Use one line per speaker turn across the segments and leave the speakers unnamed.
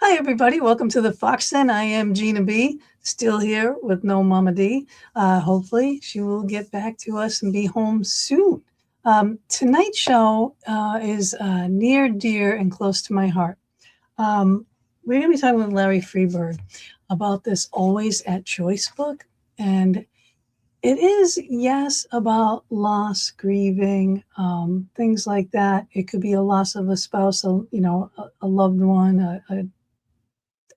Hi, everybody. Welcome to the Fox Den. I am Gina B, still here with no Mama D. Hopefully, she will get back to us and be home soon. Tonight's show is near, dear, and close to my heart. We're going to be talking with Larry Freeborg about this Always at Choice book. And it is, yes, about loss, grieving, things like that. It could be a loss of a spouse, a loved one,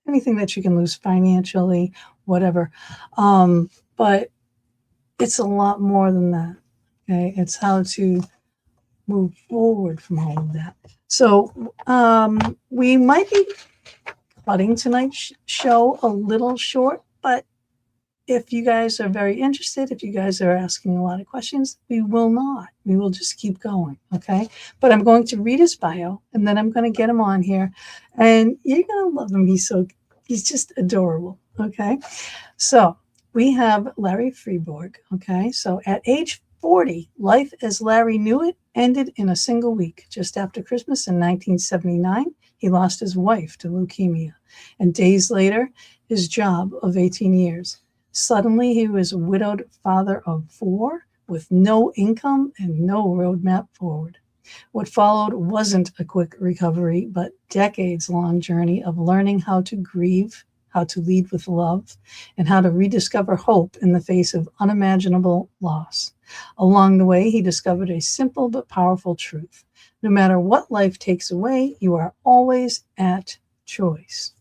anything that you can lose financially, whatever. But it's a lot more than that. Okay, it's how to move forward from all of that. So we might be cutting tonight's show a little short, but if you guys are very interested, if you guys are asking a lot of questions, we will not. We will just keep going, okay? But I'm going to read his bio, and then I'm going to get him on here, and you're going to love him. He's just adorable, okay? So we have Larry Freeborg, okay? So at age 40, life as Larry knew it ended in a single week. Just after Christmas in 1979, he lost his wife to leukemia, and days later, his job of 18 years. Suddenly, he was a widowed father of 4 with no income and no roadmap forward. What followed wasn't a quick recovery, but decades-long journey of learning how to grieve, how to lead with love, and how to rediscover hope in the face of unimaginable loss. Along the way, he discovered a simple but powerful truth. No matter what life takes away, you are always at choice.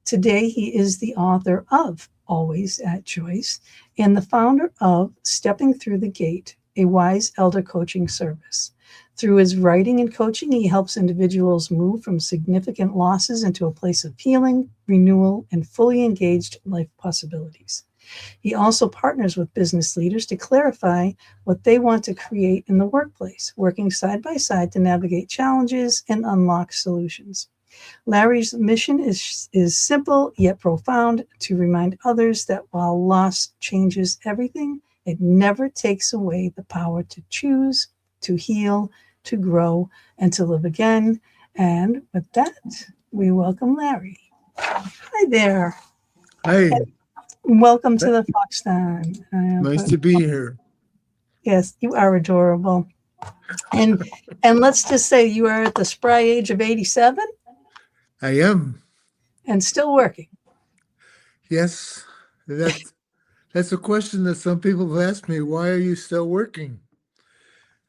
Today, he is the author of Always at Choice and the founder of Stepping Through the Gate, a wise elder coaching service. Through his writing and coaching, he helps individuals move from significant losses into a place of healing, renewal, and fully engaged life possibilities. He also partners with business leaders to clarify what they want to create in the workplace, working side by side to navigate challenges and unlock solutions. Larry's mission is simple yet profound: to remind others that while loss changes everything, it never takes away the power to choose, to heal, to grow, and to live again. And with that, we welcome Larry. Hi there.
Hi,
Welcome to the Fox Den.
nice to be here.
Yes, you are adorable. And let's just say you are at the spry age of 87
I am.
and still working.
Yes, that's a question that some people have asked me. Why are you still working?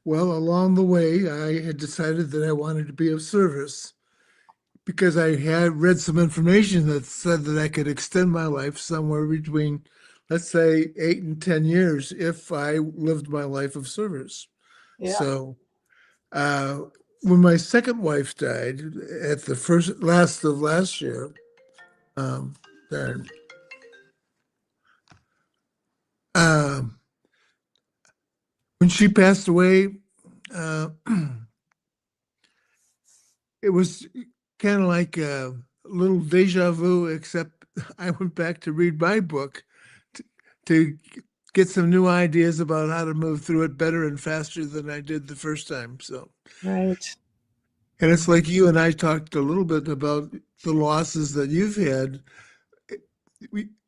Well, along the way, I had decided that I wanted to be of service because I had read some information that said that I could extend my life somewhere between, let's say, 8 and 10 years if I lived my life of service.
Yeah.
So, uh, when my second wife died at the first last of last year, um, there, um, when she passed away, uh, it was kind of like a little deja vu, except I went back to read my book to, to get some new ideas about how to move through it better and faster than I did the first time. So,
Right.
and it's like you and I talked a little bit about the losses that you've had.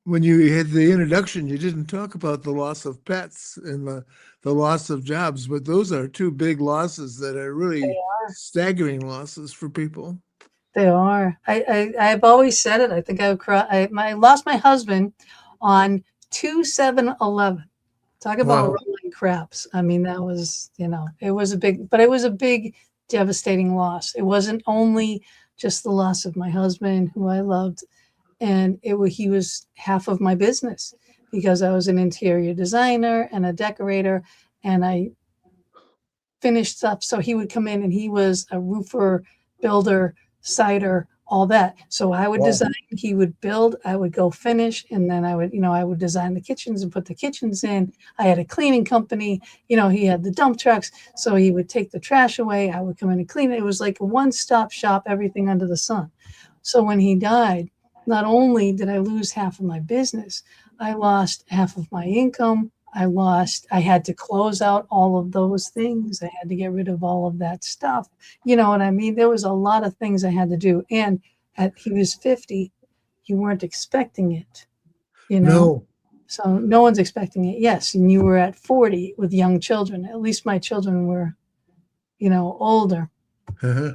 When you had the introduction, you didn't talk about the loss of pets and the loss of jobs, but those are two big losses that are
They
really
are.
staggering losses for people.
They are. I've always said it. I think I would cry. I lost my husband on 2/7/11. Talk about
Wow.
rolling craps. I mean, that was, it was a big, devastating loss. It wasn't only just the loss of my husband, who I loved, and he was half of my business because I was an interior designer and a decorator, and I finished stuff. So he would come in and he was a roofer, builder, cider, all that. So I would
Wow.
design, he would build, I would go finish, and then I would design the kitchens and put the kitchens in. I had a cleaning company, he had the dump trucks. So he would take the trash away. I would come in and clean it. It was like a one-stop shop, everything under the sun. So when he died, not only did I lose half of my business, I lost half of my income. I had to close out all of those things. I had to get rid of all of that stuff. You know what I mean? There was a lot of things I had to do. And he was 50, you weren't expecting it, you know?
No.
So no one's expecting it. Yes, and you were at 40 with young children. At least my children were, older.
Uh-huh.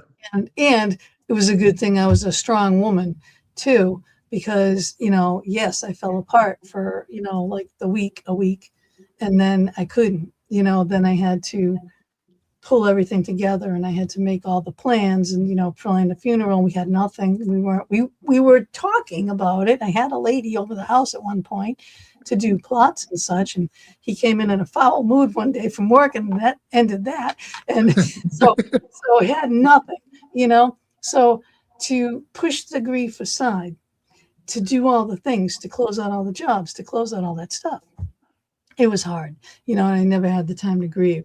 And it was a good thing I was a strong woman too, because, yes, I fell apart for, like a week, and then I couldn't, then I had to pull everything together, and I had to make all the plans and, plan the funeral. And we had nothing. We were talking about it. I had a lady over the house at one point to do plots and such. And he came in a foul mood one day from work, and that ended that. And so I had nothing, so to push the grief aside, to do all the things, to close out all the jobs, to close out all that stuff, it was hard, and I never had the time to grieve.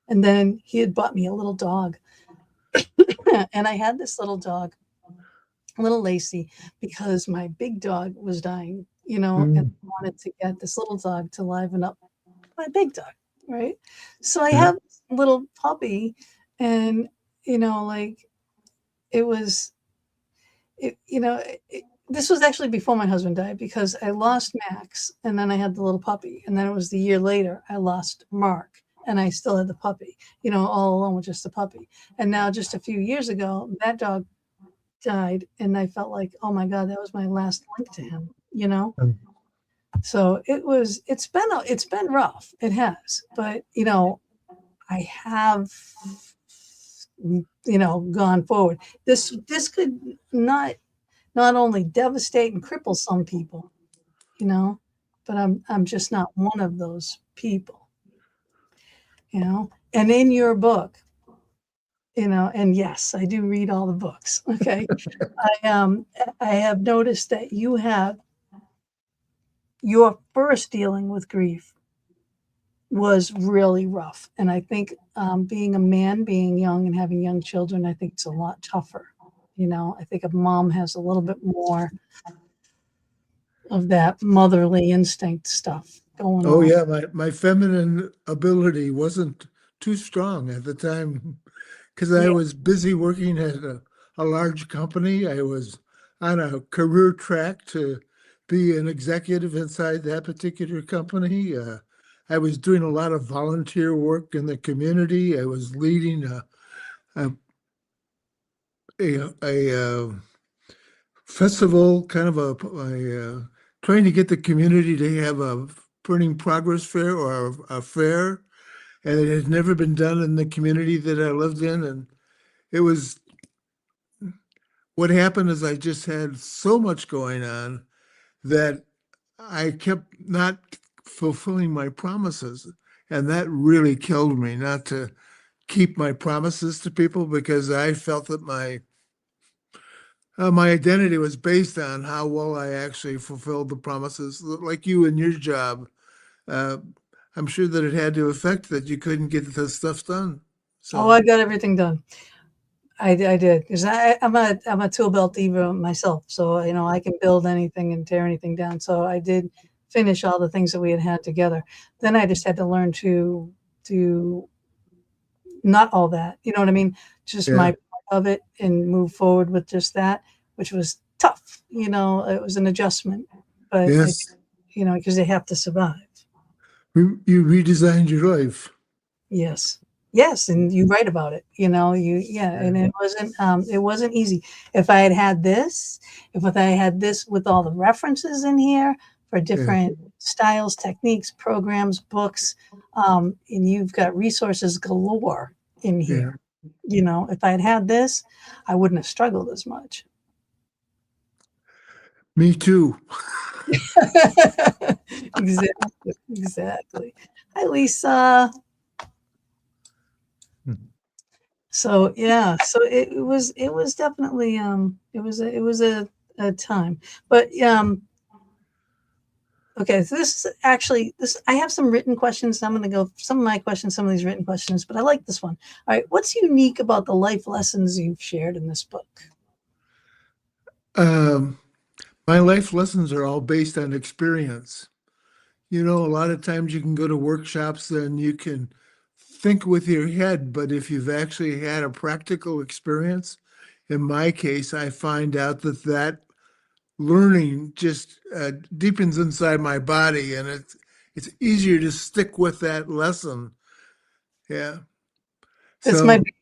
And then he had bought me a little dog. And I had this little dog, little Lacey, because my big dog was dying, and I wanted to get this little dog to liven up my big dog, right? So I
Yeah.
have this little puppy, and, like, it was, this was actually before my husband died, because I lost Max, and then I had the little puppy. And then it was the year later, I lost Mark, and I still had the puppy, all alone with just the puppy. And now, just a few years ago, that dog died, and I felt like, oh my God, that was my last link to him.
Um,
So it's been rough. It has, but I have, gone forward. This could not only devastate and cripple some people, but I'm just not one of those people, And in your book, and yes, I do read all the books. Okay. I have noticed that you have your first dealing with grief was really rough. And I think, being a man, being young and having young children, I think it's a lot tougher. I think a mom has a little bit more of that motherly instinct stuff going
Oh
on.
yeah, my feminine ability wasn't too strong at the time because I
Yeah.
was busy working at a large company. I was on a career track to be an executive inside that particular company. I was doing a lot of volunteer work in the community. I was leading a, a festival, kind of trying to get the community to have a burning progress fair or a fair, and it had never been done in the community that I lived in. And it was what happened is I just had so much going on that I kept not fulfilling my promises. And that really killed me not to keep my promises to people because I felt that my identity was based on how well I actually fulfilled the promises, like you in your job. Uh, I'm sure that it had to affect that you couldn't get the stuff done.
Oh,
So,
I got everything done. I did, because I'm a tool belt diva myself, so I can build anything and tear anything down. So I did finish all the things that we had together. Then I just had to learn to do not all that. You know what I mean? Just
yeah,
my part of it, and move forward with just that, which was tough. It was an adjustment, but
yes,
because they have to survive.
you redesigned your life.
Yes. Yes, and you write about it, yeah,
Yeah,
and it wasn't easy. If I had this, if I had this with all the references in here for
yeah,
different styles, techniques, programs, books, and you've got resources galore in
yeah.
here. If I had this, I wouldn't have struggled as much.
Me too.
Exactly, exactly. Hi, Lisa. So yeah, so it was definitely it was a time. But okay, so this is actually this I have some written questions. I'm going to go some of my questions, some of these written questions, but I like this one. All right, what's unique about the life lessons you've shared in this book?
Um, my life lessons are all based on experience. A lot of times you can go to workshops and you can think with your head, but if you've actually had a practical experience in my case, I find out that learning just deepens inside my body, and it's easier to stick with that lesson. Yeah.
That's my
So
baby.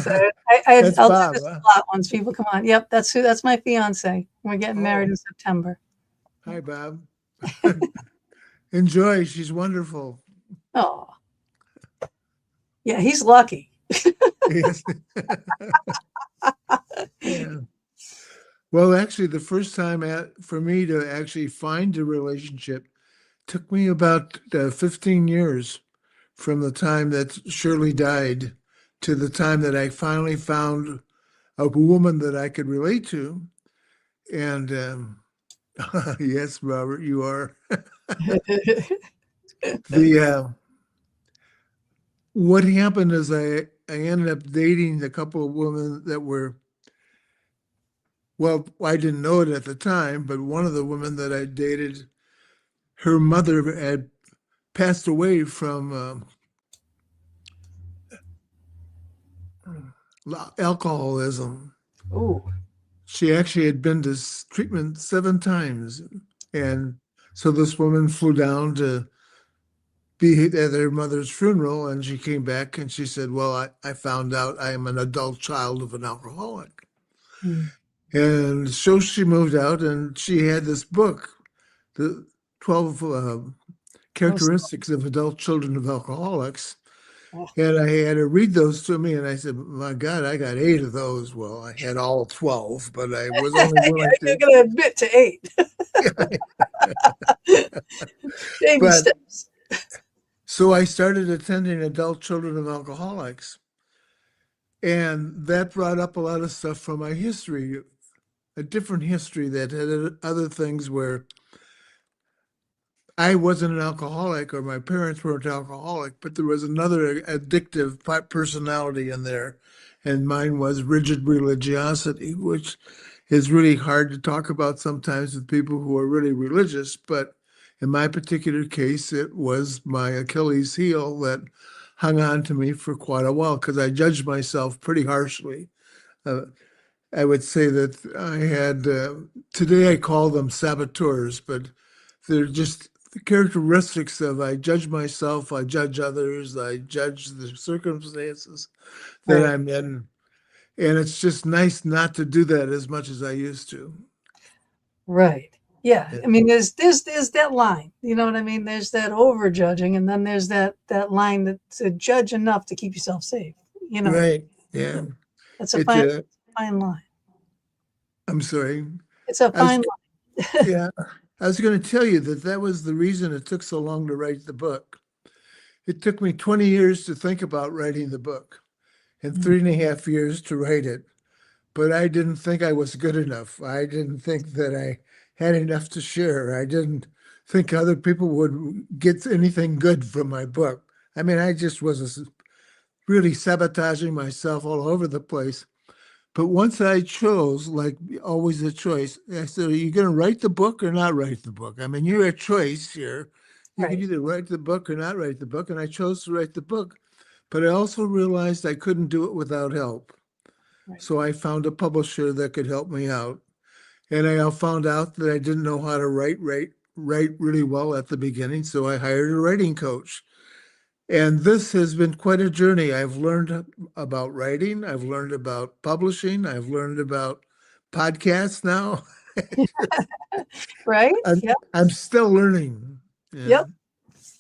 So
yeah, that's
I'll do
Bob.
this
Huh?
a lot once people come on. Yep, that's my fiance. We're getting married
Oh,
in September.
hi, Bob. Enjoy. She's wonderful.
Oh, yeah, he's lucky.
Yes. Yeah. Well, actually, the first time for me to actually find a relationship took me about 15 years from the time that Shirley died to the time that I finally found a woman that I could relate to. And yes, Robert, you are. The What happened is I ended up dating a couple of women that were, well, I didn't know it at the time, but one of the women that I dated, her mother had passed away from alcoholism.
Ooh.
She actually had been to treatment 7 times. And so this woman flew down to be at her mother's funeral, and she came back and she said, well, I found out I am an adult child of an alcoholic.
Mm.
And so she moved out and she had this book, the 12
Oh,
characteristics of adult children of alcoholics.
oh.
And I had her read those to me, and I said, my God, I got 8 of those. Well, I had all 12, but I was only willing
You're
to.
gonna admit to 8. Baby
But
steps.
so I started attending adult children of alcoholics. And that brought up a lot of stuff from my history, a different history that had other things where I wasn't an alcoholic or my parents weren't alcoholic, but there was another addictive personality in there. And mine was rigid religiosity, which is really hard to talk about sometimes with people who are really religious. But in my particular case, it was my Achilles heel that hung on to me for quite a while because I judged myself pretty harshly. Uh, I would say that I had, today I call them saboteurs, but they're just the characteristics of I judge myself, I judge others, I judge the circumstances that
Right.
I'm in. And it's just nice not to do that as much as I used to.
Right. Yeah.
Yeah.
I mean, there's that line. You know what I mean? There's that over judging, and then there's that line that to judge enough to keep yourself safe. You know,
Right. Yeah.
that's a
It,
fine line.
I'm sorry.
It's a
I was,
fine line.
yeah, I was going to tell you that that was the reason it took so long to write the book. It took me 20 years to think about writing the book and
Mm.
3.5 years to write it. But I didn't think I was good enough. I didn't think that I had enough to share. I didn't think other people would get anything good from my book. I mean, I just was really sabotaging myself all over the place. But once I chose, like always a choice, I said, are you going to write the book or not write the book? I mean, you're a choice here. You can
Right.
either write the book or not write the book. And I chose to write the book. But I also realized I couldn't do it without help.
Right.
So I found a publisher that could help me out. And I found out that I didn't know how to write really well at the beginning. So I hired a writing coach. And this has been quite a journey. I've learned about writing, I've learned about publishing, I've learned about podcasts now.
Right.
I'm,
Yep.
I'm still learning. Yeah.
Yep.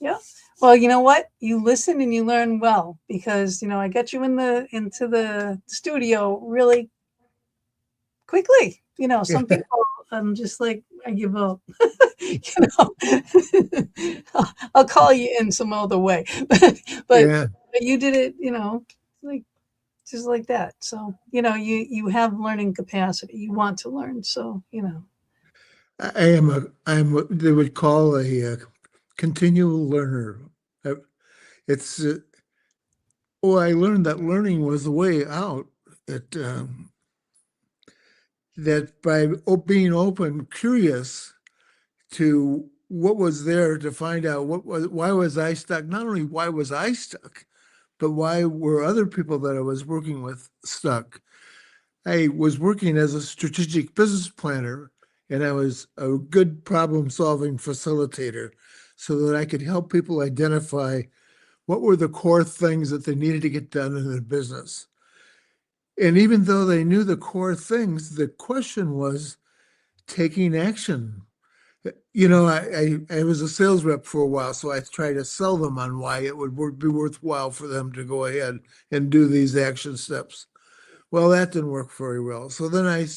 Yep. Well, you know what? You listen and you learn well because I got you into the studio really quickly. Some
Yeah.
people, I'm just like, I give up. you I'll call you in some other way, but
Yeah.
you did it. Like just like that. So you have learning capacity. You want to learn. So
I'm what they would call a continual learner. Uh, It's, well, I learned that learning was the way out. It, that by being open, curious, to what was there to find out why was I stuck? Not only why was I stuck, but why were other people that I was working with stuck? I was working as a strategic business planner, and I was a good problem solving facilitator so that I could help people identify what were the core things that they needed to get done in their business. And even though they knew the core things, the question was taking action. I was a sales rep for a while, so I tried to sell them on why it would be worthwhile for them to go ahead and do these action steps. Well, that didn't work very well. So then I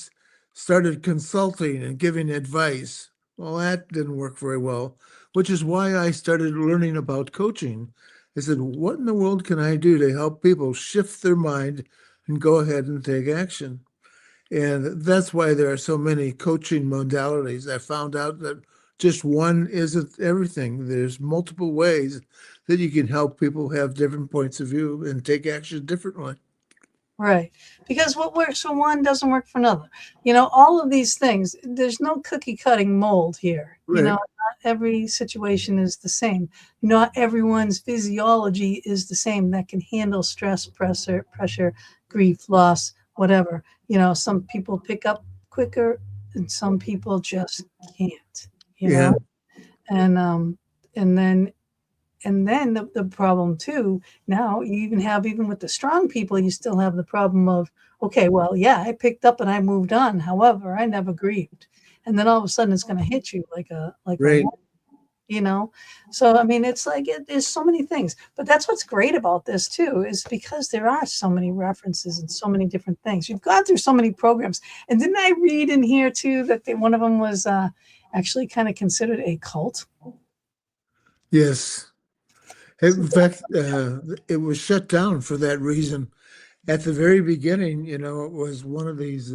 started consulting and giving advice. Well, that didn't work very well, which is why I started learning about coaching. I said, what in the world can I do to help people shift their mind and go ahead and take action? And that's why there are so many coaching modalities. I found out that just one isn't everything. There's multiple ways that you can help people have different points of view and take action differently.
Right. Because what works for one doesn't work for another. You know, all of these things, there's no cookie cutting mold here. You know,
Right.
not every situation is the same. Not everyone's physiology is the same that can handle stress, pressure, grief, loss, whatever. You know, some people pick up quicker and some people just can't, you
Yeah.
know. And and then the problem too, now you even have, even with the strong people, you still have the problem of, okay, well, yeah, I picked up and I moved on. However, I never grieved. And then all of a sudden it's going to hit you like a
Right.
wall, you know? So, I mean, it's like, there's so many things, but that's what's great about this too, is because there are so many references and so many different things. You've gone through so many programs. And didn't I read in here too, that one of them was actually kind of considered a cult?
Yes. In fact, it was shut down for that reason. At the very beginning, it was one of these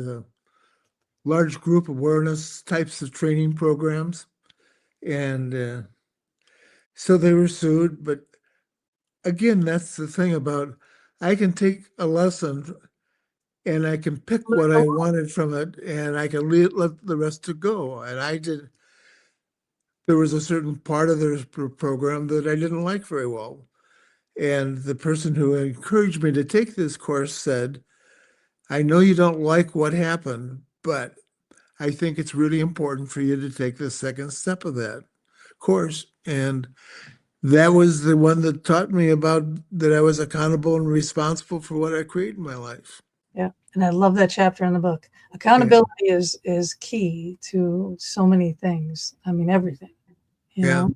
large group awareness types of training programs. And so they were sued. But again, that's the thing about I can take a lesson and I can pick what I wanted from it and I can let the rest to go. And there was a certain part of their program that I didn't like very well. And the person who encouraged me to take this course said, I know you don't like what happened, but I think it's really important for you to take the second step of that course. And that was the one that taught me about that I was accountable and responsible for what I create in my life.
Yeah, and I love that chapter in the book.
Yeah.
Accountability is key to so many things. I mean, everything, you
Yeah.
know.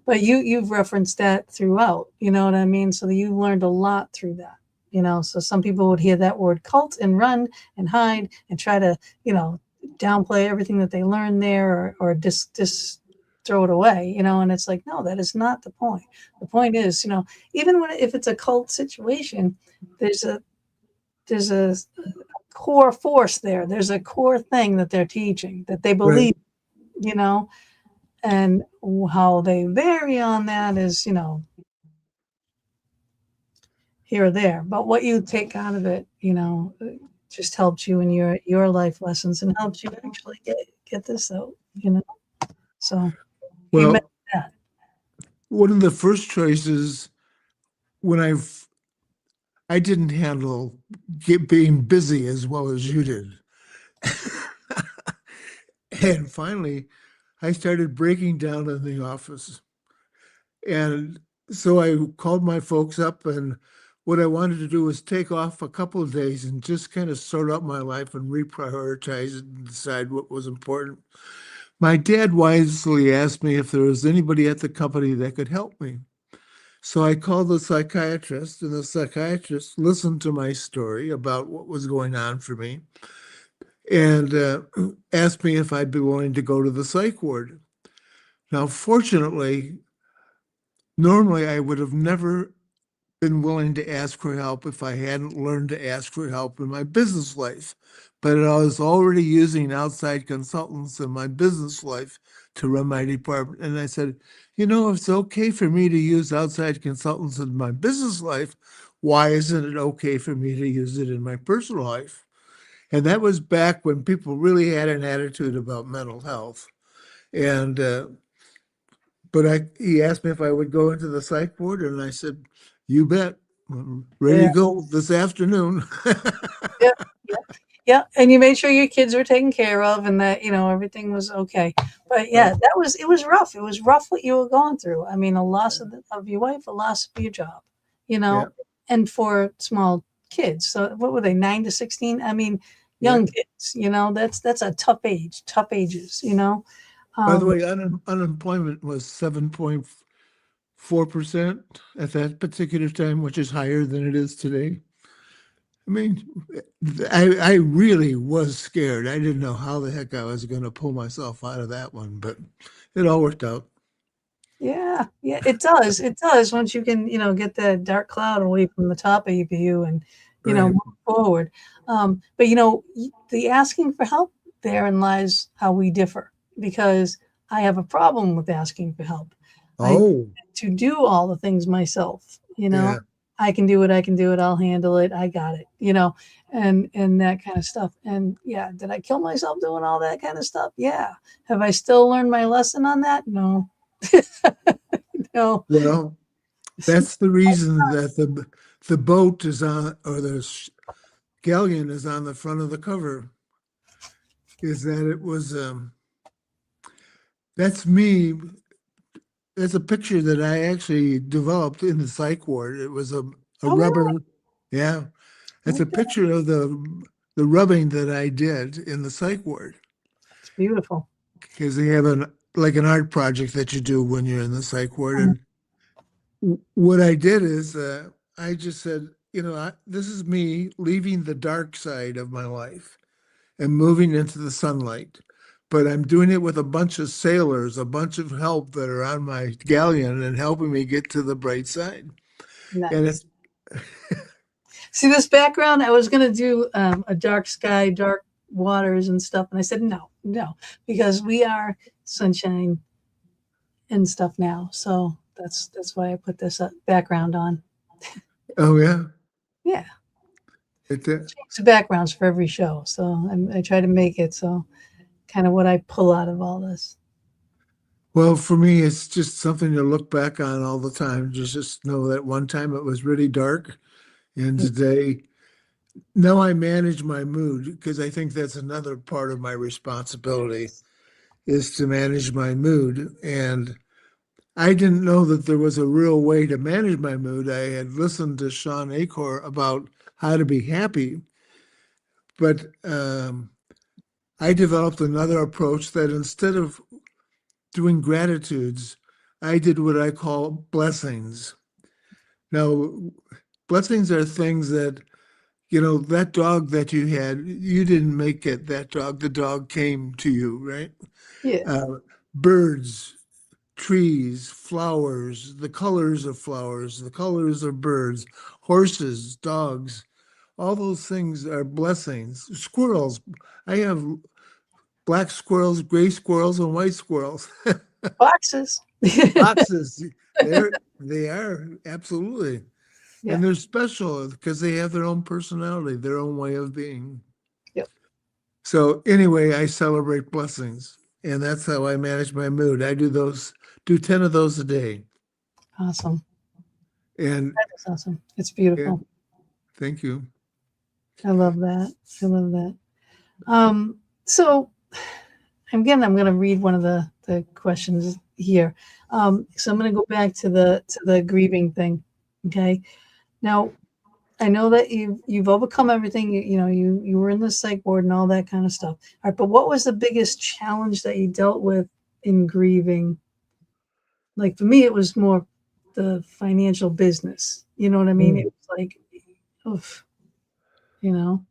But you've referenced that throughout, you know what I mean? So you learned a lot through that, you know. So some people would hear that word cult and run and hide and try to, you know, downplay everything that they learned there, or just throw it away, you know. And it's like, no, that is not the point. The point is, you know, even if it's a cult situation, there's a there's a core force there. There's a core thing that they're teaching that they
Right.
believe, you know, and how they vary on that is, you know, here or there. But what you take out of it, you know, just helps you in your life lessons and helps you actually get this out, you know. So you mentioned
Well,
that.
one of the first choices when I didn't handle being busy as well as you did. And finally, I started breaking down in the office. And so I called my folks up, and what I wanted to do was take off a couple of days and just kind of sort out my life and reprioritize it and decide what was important. My dad wisely asked me if there was anybody at the company that could help me. So I called the psychiatrist, and the psychiatrist listened to my story about what was going on for me and asked me if I'd be willing to go to the psych ward. Now, fortunately, normally I would have never been willing to ask for help if I hadn't learned to ask for help in my business life. But I was already using outside consultants in my business life to run my department. And I said, if it's okay for me to use outside consultants in my business life, why isn't it okay for me to use it in my personal life? And that was back when people really had an attitude about mental health. And but he asked me if I would go into the psych ward, and I said, "You bet, I'm ready
Yeah,
to go this afternoon."
yeah, yeah. Yeah, and you made sure your kids were taken care of and that, everything was okay. But yeah,
Right.
it was rough. It was rough what you were going through. I mean, a loss of your wife, a loss of your job, you
Yeah.
know, and for small kids. So what were they, 9 to 16? I mean,
Yeah.
young kids, that's a tough age, tough ages, you know.
By the
Um,
way, unemployment was 7.4% at that particular time, which is higher than it is today. I mean, I really was scared. I didn't know how the heck I was going to pull myself out of that one, but it all worked out.
Yeah, yeah, it does. It does once you can, get that dark cloud away from the top of you and,
Right.
move forward. But the asking for help, therein lies how we differ because I have a problem with asking for help. I
Oh,
to do all the things myself,
yeah.
I can do it, I'll handle it, I got it, and that kind of stuff. And yeah, did I kill myself doing all that kind of stuff? Yeah. Have I still learned my lesson on that? No. No.
Well, that's the reason that the boat is on, or the galleon is on the front of the cover, is that it was that's me. That's a picture that I actually developed in the psych ward. It was a
Oh, really?
rubber, yeah. That's a
Okay.
picture of the rubbing that I did in the psych ward
It's beautiful.
because they have an like an art project that you do when you're in the psych ward.
Mhm.
And what I did is I just said, this is me leaving the dark side of my life and moving into the sunlight. But I'm doing it with a bunch of sailors, a bunch of help that are on my galleon and helping me get to the bright side. And
Nice.
it's,
See this background? I was going to do a dark sky, dark waters and stuff. And I said, no, no, because we are sunshine and stuff now. So that's why I put this background on.
oh yeah,
Yeah.
it,
Change the backgrounds for every show. So I try to make it so kind of what I pull out of all this.
well, for me, it's just something to look back on all the time. Just know that one time it was really dark, and today, now I manage my mood because I think that's another part of my responsibility is to manage my mood. And I didn't know that there was a real way to manage my mood. I had listened to Sean Acor about how to be happy, but I developed another approach that instead of doing gratitudes, I did what I call blessings. Now, blessings are things that, that dog that you had, you didn't make it that dog, the dog came to you, right?
Yeah.
Uh, birds, trees, flowers, the colors of flowers, the colors of birds, horses, dogs, all those things are blessings. Squirrels, I have black squirrels, gray squirrels, and white squirrels.
Boxes.
Foxes, they are absolutely.
Yeah.
And they're special because they have their own personality, their own way of being.
Yep.
So anyway, I celebrate blessings, and that's how I manage my mood. I do 10 of those a day.
Awesome.
And
That is awesome. It's
yeah,
beautiful.
thank you.
I love that. I love that. So I'm going to read one of the questions here. So I'm going to go back to the grieving thing. Okay. Now I know that you've overcome everything. You were in the psych ward and all that kind of stuff. All right, but what was the biggest challenge that you dealt with in grieving? Like for me, it was more the financial business. You know what I mean? It
Mm.
was like, oof, you know,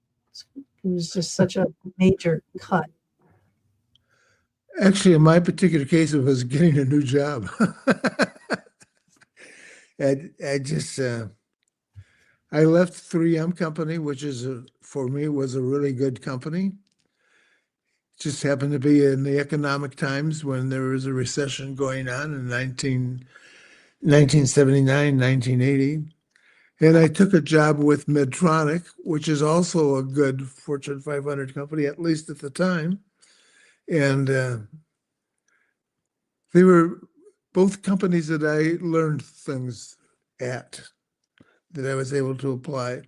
it was just such a major cut.
Actually, in my particular case, it was getting a new job. I just I left 3M company, which for me was a really good company. Just happened to be in the economic times when there was a recession going on in 1979, 1980. And I took a job with Medtronic, which is also a good Fortune 500 company, at least at the time. And they were both companies that I learned things at that I was able to apply.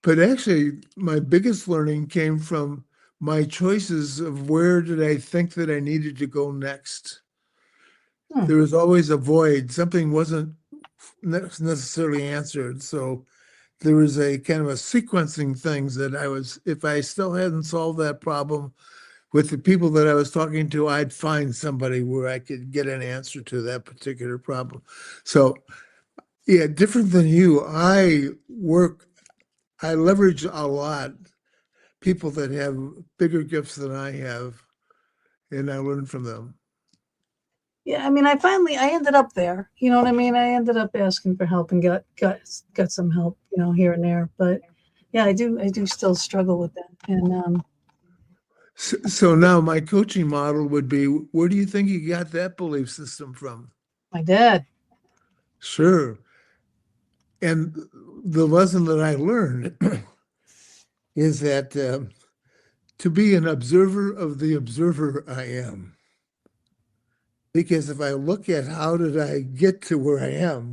But actually, my biggest learning came from my choices of where did I think that I needed to go next.
Hmm.
There was always a void. Something wasn't necessarily answered. So there was a kind of a sequencing things that I was, if I still hadn't solved that problem with the people that I was talking to, I'd find somebody where I could get an answer to that particular problem. So, yeah, different than you, I leverage a lot people that have bigger gifts than I have, and I learn from them.
Yeah, I mean, I ended up there. You know what I mean? I ended up asking for help and got some help, here and there. But yeah, I do still struggle with that. And
So now my coaching model would be, where do you think you got that belief system from?
my dad,
Sure. And the lesson that I learned is that to be an observer of the observer I am. Because if I look at how did I get to where I am,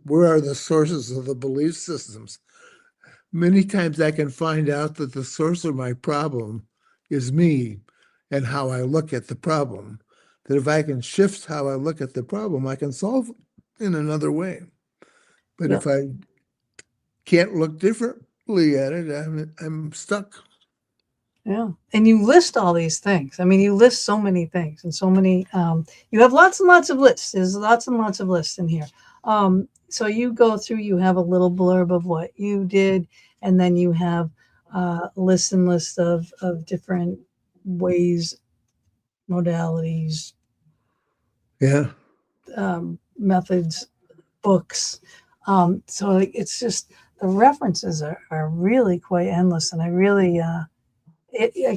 where are the sources of the belief systems? Many times I can find out that the source of my problem is me and how I look at the problem. That if I can shift how I look at the problem, I can solve it in another way. But
yep,
if I can't look differently at it, I'm stuck.
yeah. And you list all these things. I mean, you list so many things and so many. You have lots and lots of lists. There's lots and lots of lists in here. So you go through. You have a little blurb of what you did, and then you have lists and lists of different ways, modalities,
Yeah.
methods, books. So it's just the references are really quite endless, and I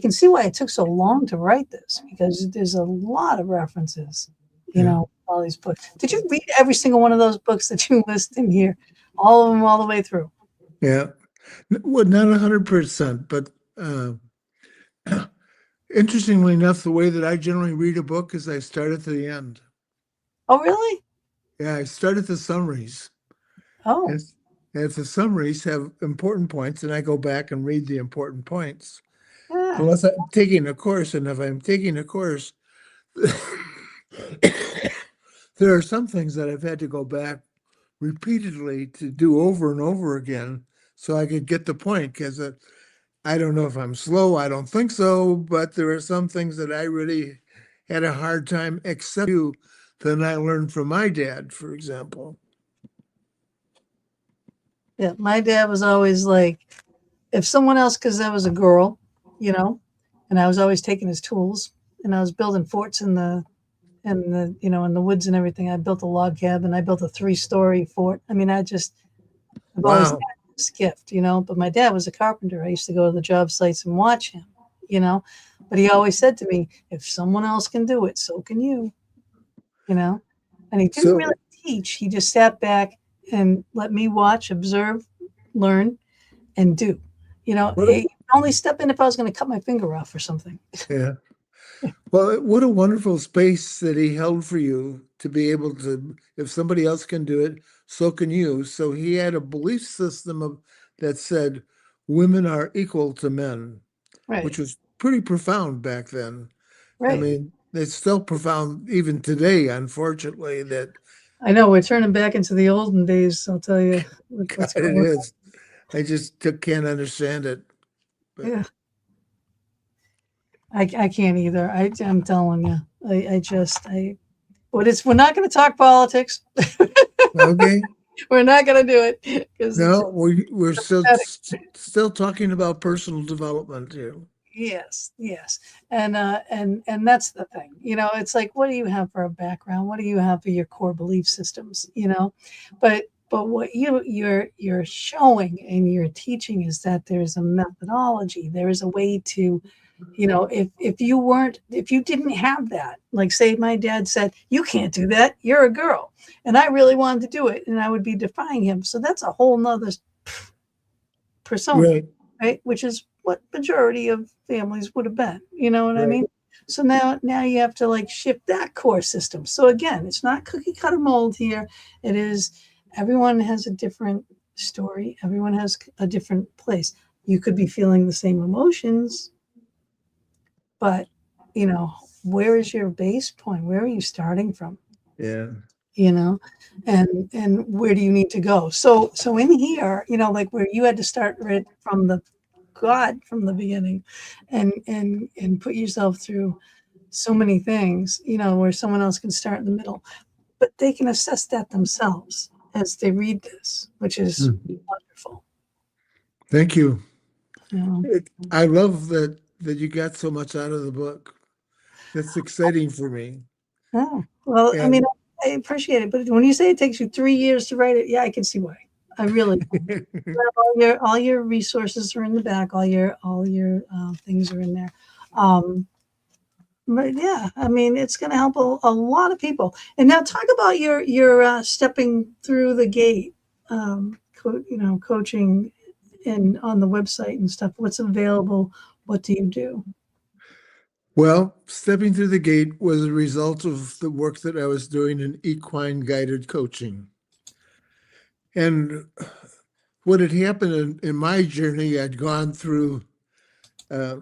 can see why it took so long to write this because there's a lot of references.
Yeah.
All these books. Did you read every single one of those books that you list in here, all of them, all the way through?
Yeah. Well, not 100%, but interestingly enough, the way that I generally read a book is I start at the end.
Oh, really?
Yeah, I start at the summaries.
Oh,
And if the summaries have important points, then I go back and read the important points.
yeah,
Unless I'm taking a course, and if I'm taking a course, there are some things that I've had to go back repeatedly to do over and over again so I could get the point. Because I don't know if I'm slow, I don't think so, but there are some things that I really had a hard time accepting than I learned from my dad, for example.
yeah. My dad was always like, if someone else, because I was a girl, you know, and I was always taking his tools, and I was building forts in the woods and everything. I built a log cabin. I built a 3-story fort. I mean, I've always had
Wow.
this gift. But my dad was a carpenter. I used to go to the job sites and watch him, you know. But he always said to me, if someone else can do it, so can you, you know. And he didn't really
So
teach. He just sat back and let me watch, observe, learn, and do.
what a,
He only step in if I was going to cut my finger off or something.
yeah. Well, what a wonderful space that he held for you to be able to, if somebody else can do it, so can you. So he had a belief system that said women are equal to men,
Right,
which was pretty profound back then. I
right.
mean, it's still profound even today, unfortunately, that
I know we're turning back into the olden days. I'll tell you
God,
what's
it
going on.
is. I just can't understand it. But
Yeah. I can't either. I'm telling you. We're not going to talk politics.
okay.
We're not going to do it because it's
No, we're
pathetic.
still talking about personal development here.
Yes, yes. And that's the thing. It's like, what do you have for a background? What do you have for your core belief systems? But what you're showing and you're teaching is that there's a methodology. There is a way to, if you didn't have that, like say my dad said, you can't do that, you're a girl. And I really wanted to do it, and I would be defying him. So that's a whole nother persona,
Right,
right? Which is what majority of families would have been. You know what I
right.
mean? So now you have to like shift that core system. So again, it's not cookie cutter mold here. It is everyone has a different story. Everyone has a different place. You could be feeling the same emotions, but you know, where is your base point? Where are you starting from?
Yeah.
You know, and where do you need to go? So in here, you know, like where you had to start right from the God from the beginning, and put yourself through so many things, you know, where someone else can start in the middle, but they can assess that themselves as they read this, which is
Mm.
wonderful.
Thank you.
You know.
I love that you got so much out of the book. That's exciting for me.
Oh, well, I mean,
And
I appreciate it, but when you say it takes you 3 years to write it, yeah, I can see why. I really all your resources are in the back, all your things are in there. Um, but yeah, I mean, it's going to help a lot of people. And now talk about your stepping through the gate, coaching and on the website and stuff. What's available? What do you do?
well, stepping through the gate was a result of the work that I was doing in equine guided coaching. And what had happened in my journey, I'd gone through uh,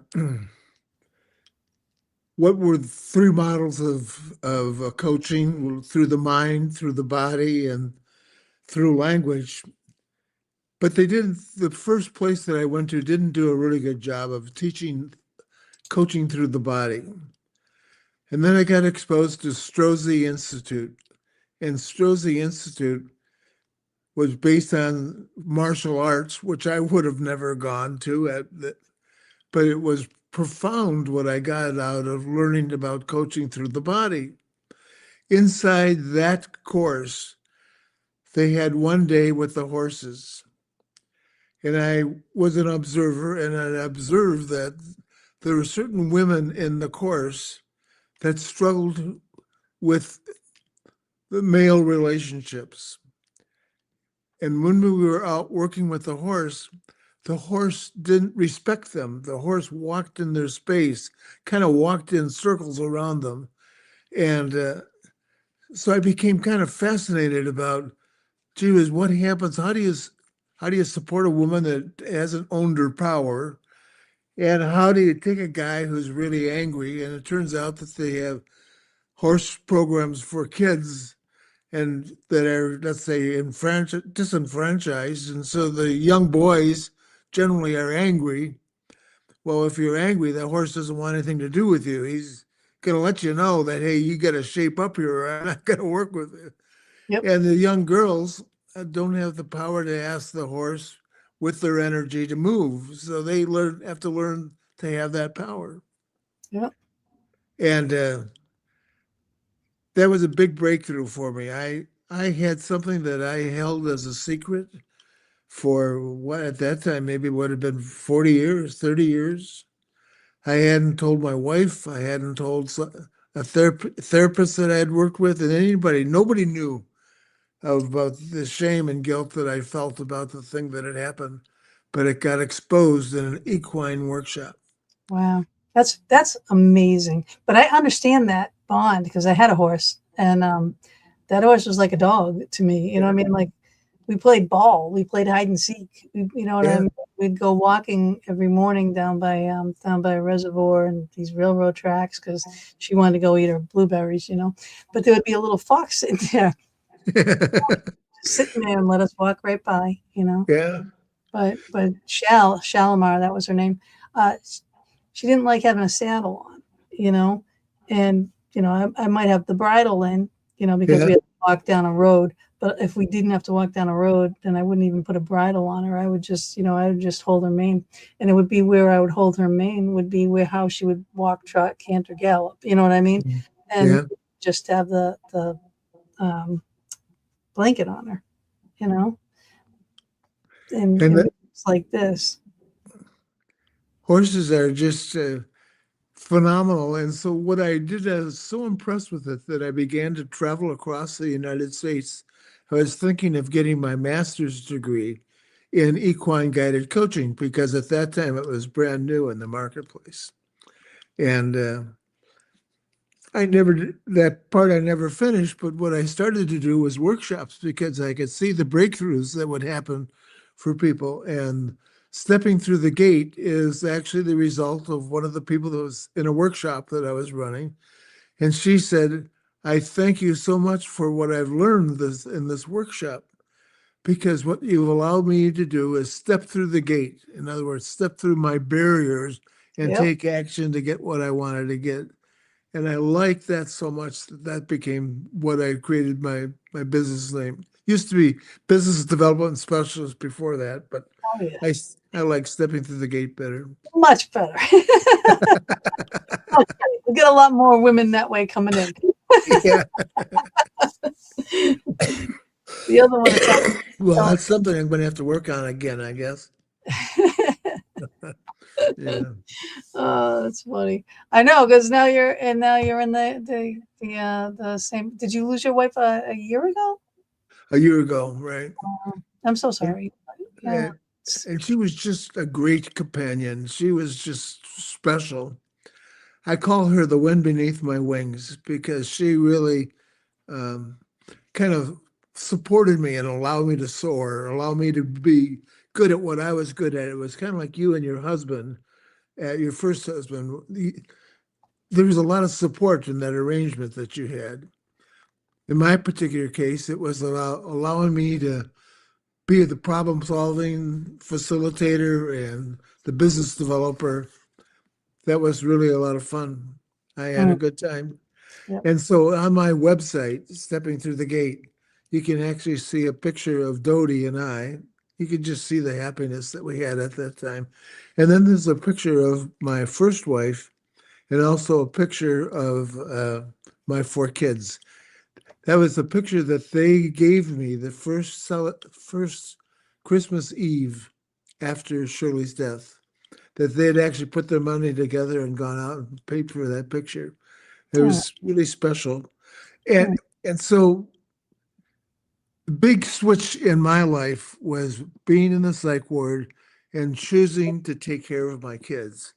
what were the three models of coaching through the mind, through the body, and through language. But they didn't, the first place that I went to didn't do a really good job of teaching coaching through the body. And then I got exposed to Strozzi Institute. And Strozzi Institute was based on martial arts, which I would have never gone to but it was profound what I got out of learning about coaching through the body. Inside that course, they had one day with the horses. And I was an observer, and I observed that there were certain women in the course that struggled with the male relationships. And when we were out working with the horse didn't respect them. The horse walked in their space, kind of walked in circles around them. And so I became kind of fascinated about, gee whiz, what happens? How do you support a woman that hasn't owned her power? And how do you take a guy who's really angry? And it turns out that they have horse programs for kids and that are, let's say, disenfranchised. And so the young boys generally are angry. Well, if you're angry, that horse doesn't want anything to do with you. He's going to let you know that, hey, you got to shape up here, or I'm not going to work with you.
Yep.
And the young girls don't have the power to ask the horse with their energy to move. So they have to learn to have that power.
Yep.
And that was a big breakthrough for me. I had something that I held as a secret for what at that time maybe would have been 40 years, 30 years. I hadn't told my wife. I hadn't told a therapist that I had worked with, and anybody. Nobody knew about the shame and guilt that I felt about the thing that had happened, but it got exposed in an equine workshop.
Wow. That's amazing. But I understand that bond because I had a horse, and that horse was like a dog to me. You know what I mean? Like we played ball, we played hide and seek. You know what I
Yeah,
mean? We'd go walking every morning down by a reservoir and these railroad tracks because she wanted to go eat her blueberries. You know, but there would be a little fox sitting there, sitting there and let us walk right by. You know,
yeah,
but Shalimar, that was her name. Uh, she didn't like having a saddle on, you know, and I might have the bridle in, because
yeah,
we had to walk down a road. But if we didn't have to walk down a road, then I wouldn't even put a bridle on her. I would just hold her mane, and it would be where I would hold her mane would be where how she would walk, trot, canter, gallop. You know what I mean? And
yeah.
just have the um, blanket on her, you know, and
And
it
the
was like this.
horses are just phenomenal. And so what I did, I was so impressed with it that I began to travel across the United States. I was thinking of getting my master's degree in equine guided coaching because at that time it was brand new in the marketplace. And that part I never finished, but what I started to do was workshops because I could see the breakthroughs that would happen for people. And stepping through the gate is actually the result of one of the people that was in a workshop that I was running. And she said, I thank you so much for what I've learned this in this workshop, because what you've allowed me to do is step through the gate. In other words, step through my barriers and
Yep.
take action to get what I wanted to get. And I liked that so much that that became what I created my business name. Used to be business development specialist before that, but
Oh yeah.
I like stepping through the gate better.
Much better. Much better. We get a lot more women that way coming in.
Yeah.
The other one is
Well, that's something I'm going to have to work on again, I guess. Yeah.
oh, that's funny. I know because now you're in the same. Did you lose your wife a year ago?
A year ago, right?
I'm so
And,
sorry. Yeah.
and and she was just a great companion. She was just special. I call her the wind beneath my wings because she really um, kind of supported me and allowed me to soar, allowed me to be good at what I was good at. It was kind of like you and your husband, your first husband. There was a lot of support in that arrangement that you had. In my particular case, it was allowing me to be the problem solving facilitator and the business developer. That was really a lot of fun. I had a
Mm,
good time.
yep.
And so on my website, Stepping Through the Gate, you can actually see a picture of Dodie and I. You can just see the happiness that we had at that time. And then there's a picture of my first wife and also a picture of my four kids. That was the picture that they gave me the first Christmas Eve after Shirley's death, that they had actually put their money together and gone out and paid for that picture. It
Oh,
was really special.
mm,
And so the big switch in my life was being in the psych ward and choosing to take care of my kids.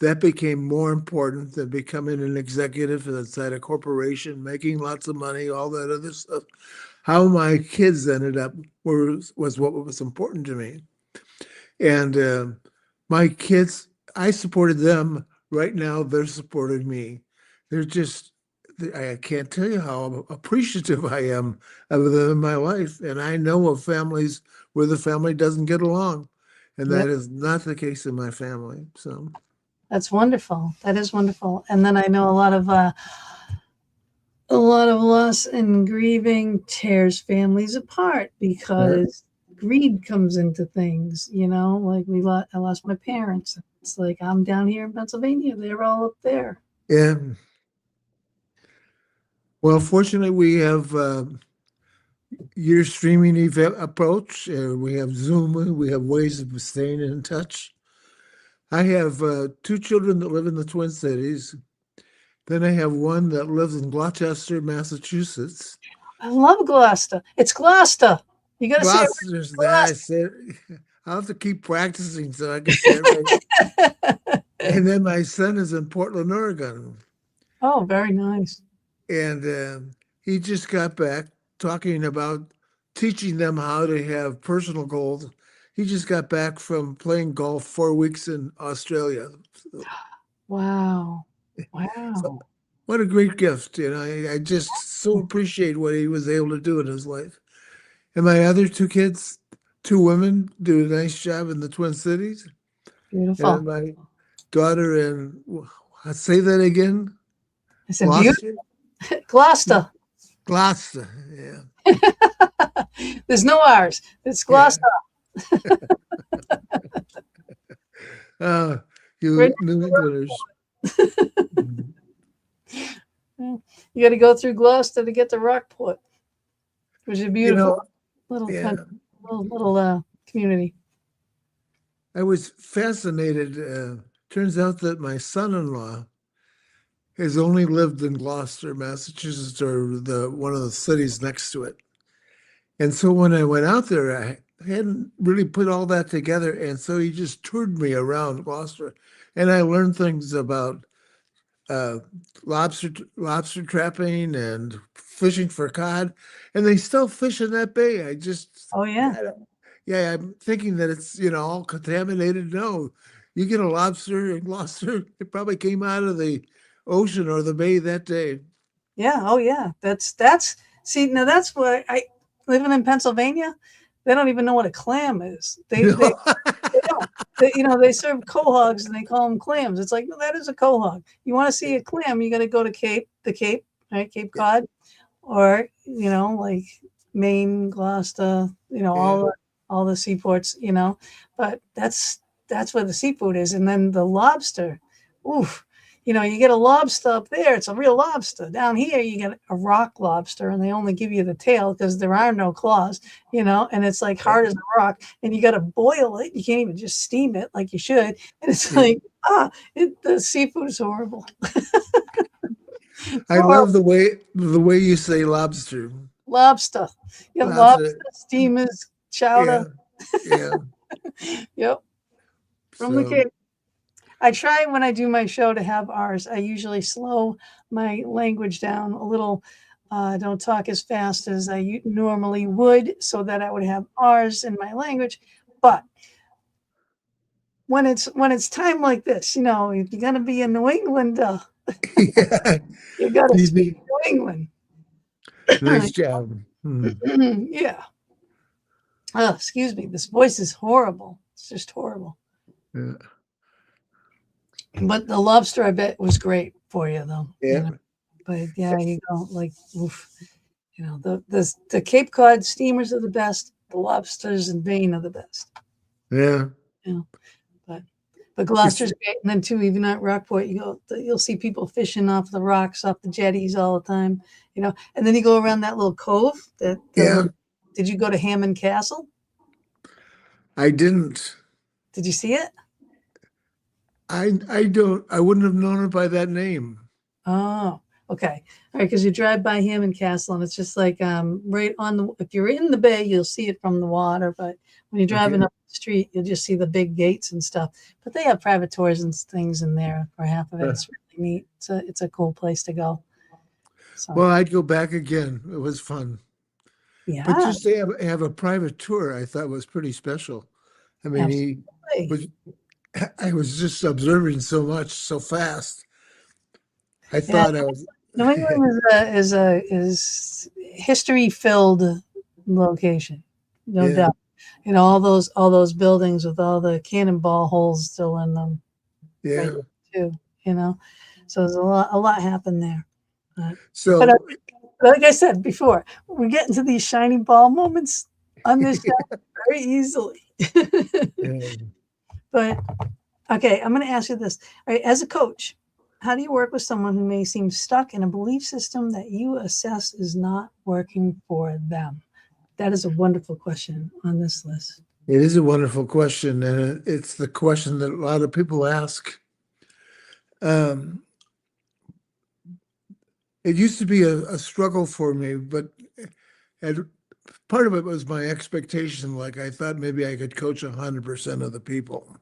That became more important than becoming an executive inside a corporation, making lots of money, all that other stuff. How my kids ended up was what was important to me. And my kids, I supported them. Right now, they're supporting me. They're just, I can't tell you how appreciative I am of them in my life. And I know of families where the family doesn't get along. And
yep.
that is not the case in my family. So,
That's wonderful. That is wonderful. And then I know a lot of loss and grieving tears families apart
yeah.
because greed comes into things, like I lost my parents. It's like I'm down here in Pennsylvania, they're all up there.
Yeah. Well, fortunately, we have your streaming event approach. We have Zoom. We have ways of staying in touch. I have two children that live in the Twin Cities. Then I have one that lives in Gloucester, Massachusetts.
I love Gloucester. It's Gloucester. You got to say it
Gloucester's that I
right.
said. I'll have to keep practicing so I can say it right.
Gloucester.
And then my son is in Portland, Oregon,
oh, very nice.
and he just got back talking about teaching them how to have personal goals. He just got back from playing golf 4 weeks in Australia. So,
Wow.
so
Wow.
what a great gift. I just so appreciate what he was able to do in his life. And my other two kids, two women, do a nice job in the Twin Cities. And then
Beautiful.
my daughter in, say that again,
I said, beautiful.
Gloucester?
Gloucester.
Gloucester, yeah.
There's no R's. It's
Yeah.
Gloucester.
Uh,
Right
you New Englanders. Mhm.
You got to go through Gloucester to get to Rockport, which is a
You
beautiful
know,
little country,
yeah,
little community.
I was fascinated. Turns out that my son-in-law has only lived in Gloucester, Massachusetts, or the one of the cities next to it. And so when I went out there, I hadn't really put all that together. And so he just toured me around Gloucester. And I learned things about uh, lobster trapping and fishing for cod. And they still fish in that bay.
Oh yeah.
Yeah, I'm thinking that it's, all contaminated. No, you get a lobster, and lobster, it probably came out of the ocean or the bay that day.
Yeah. Oh, yeah. See, now that's what I living in Pennsylvania. They don't even know what a clam is. They They don't. They serve quahogs and they call them clams. It's like, no, that is a quahog. You want to see a clam, you got to go to the Cape, right? Cape Cod, or like Maine, Gloucester,
Yeah.
all the seaports, But that's where the seafood is, and then the lobster. Oof. You get a lobster up there, it's a real lobster. Down here, you get a rock lobster, and they only give you the tail because there are no claws, and it's like hard as a rock, and you got to boil it. You can't even just steam it like you should. And it's
Yeah.
like, the seafood is horrible.
I love the way you say lobster.
Lobster. Yeah, lobster,
Lobster.
steamers,
Yeah.
chowder.
Yeah.
Yep, from the
So
Cape. I try when I do my show to have ours. I usually slow my language down a little. Don't talk as fast as I normally would, so that I would have ours in my language. But when it's time like this, if you're gonna be in New England,
yeah.
you gotta
You
speak
did-
New England.
Nice job.
Yeah. Oh, excuse me. This voice is horrible. It's just horrible.
Yeah.
But the lobster, I bet, was great for you, though.
Yeah.
But yeah, you go like, oof. The Cape Cod steamers are the best. The lobsters in Maine are the best.
Yeah.
You know, but
It's
Gloucester's great. And then too, even at Rockport, you'll see people fishing off the rocks, off the jetties all the time. And then you go around that little cove.
yeah.
Did you go to Hammond Castle?
I didn't.
Did you see it?
I wouldn't have known it by that name.
Oh, okay. All right, because you drive by Hammond Castle, and it's just like right on the. If you're in the bay, you'll see it from the water, but when you're
Okay.
driving up the street, you'll just see the big gates and stuff. But they have private tours and things in there for half of it. It's really neat. It's a cool place to go. So
Well, I'd go back again. It was fun. But
yeah,
just to have a private tour, I thought was pretty special. I mean, he
absolutely.
was, I was just observing so much so fast. I
Yeah,
thought I was,
New England is history filled location, no
yeah,
doubt. All those buildings with all the cannonball holes still in them, right?
yeah.
Too, you know. So there's a lot happened there. But
So,
like I said before, we get into these shining ball moments on this show very easily.
yeah.
But okay, I'm going to ask you this. All right, as a coach, how do you work with someone who may seem stuck in a belief system that you assess is not working for them? That is a wonderful question on this list.
It is a wonderful question, and it's the question that a lot of people ask. Um, it used to be a struggle for me, but and part of it was my expectation. Like I thought maybe I could coach 100% of the people.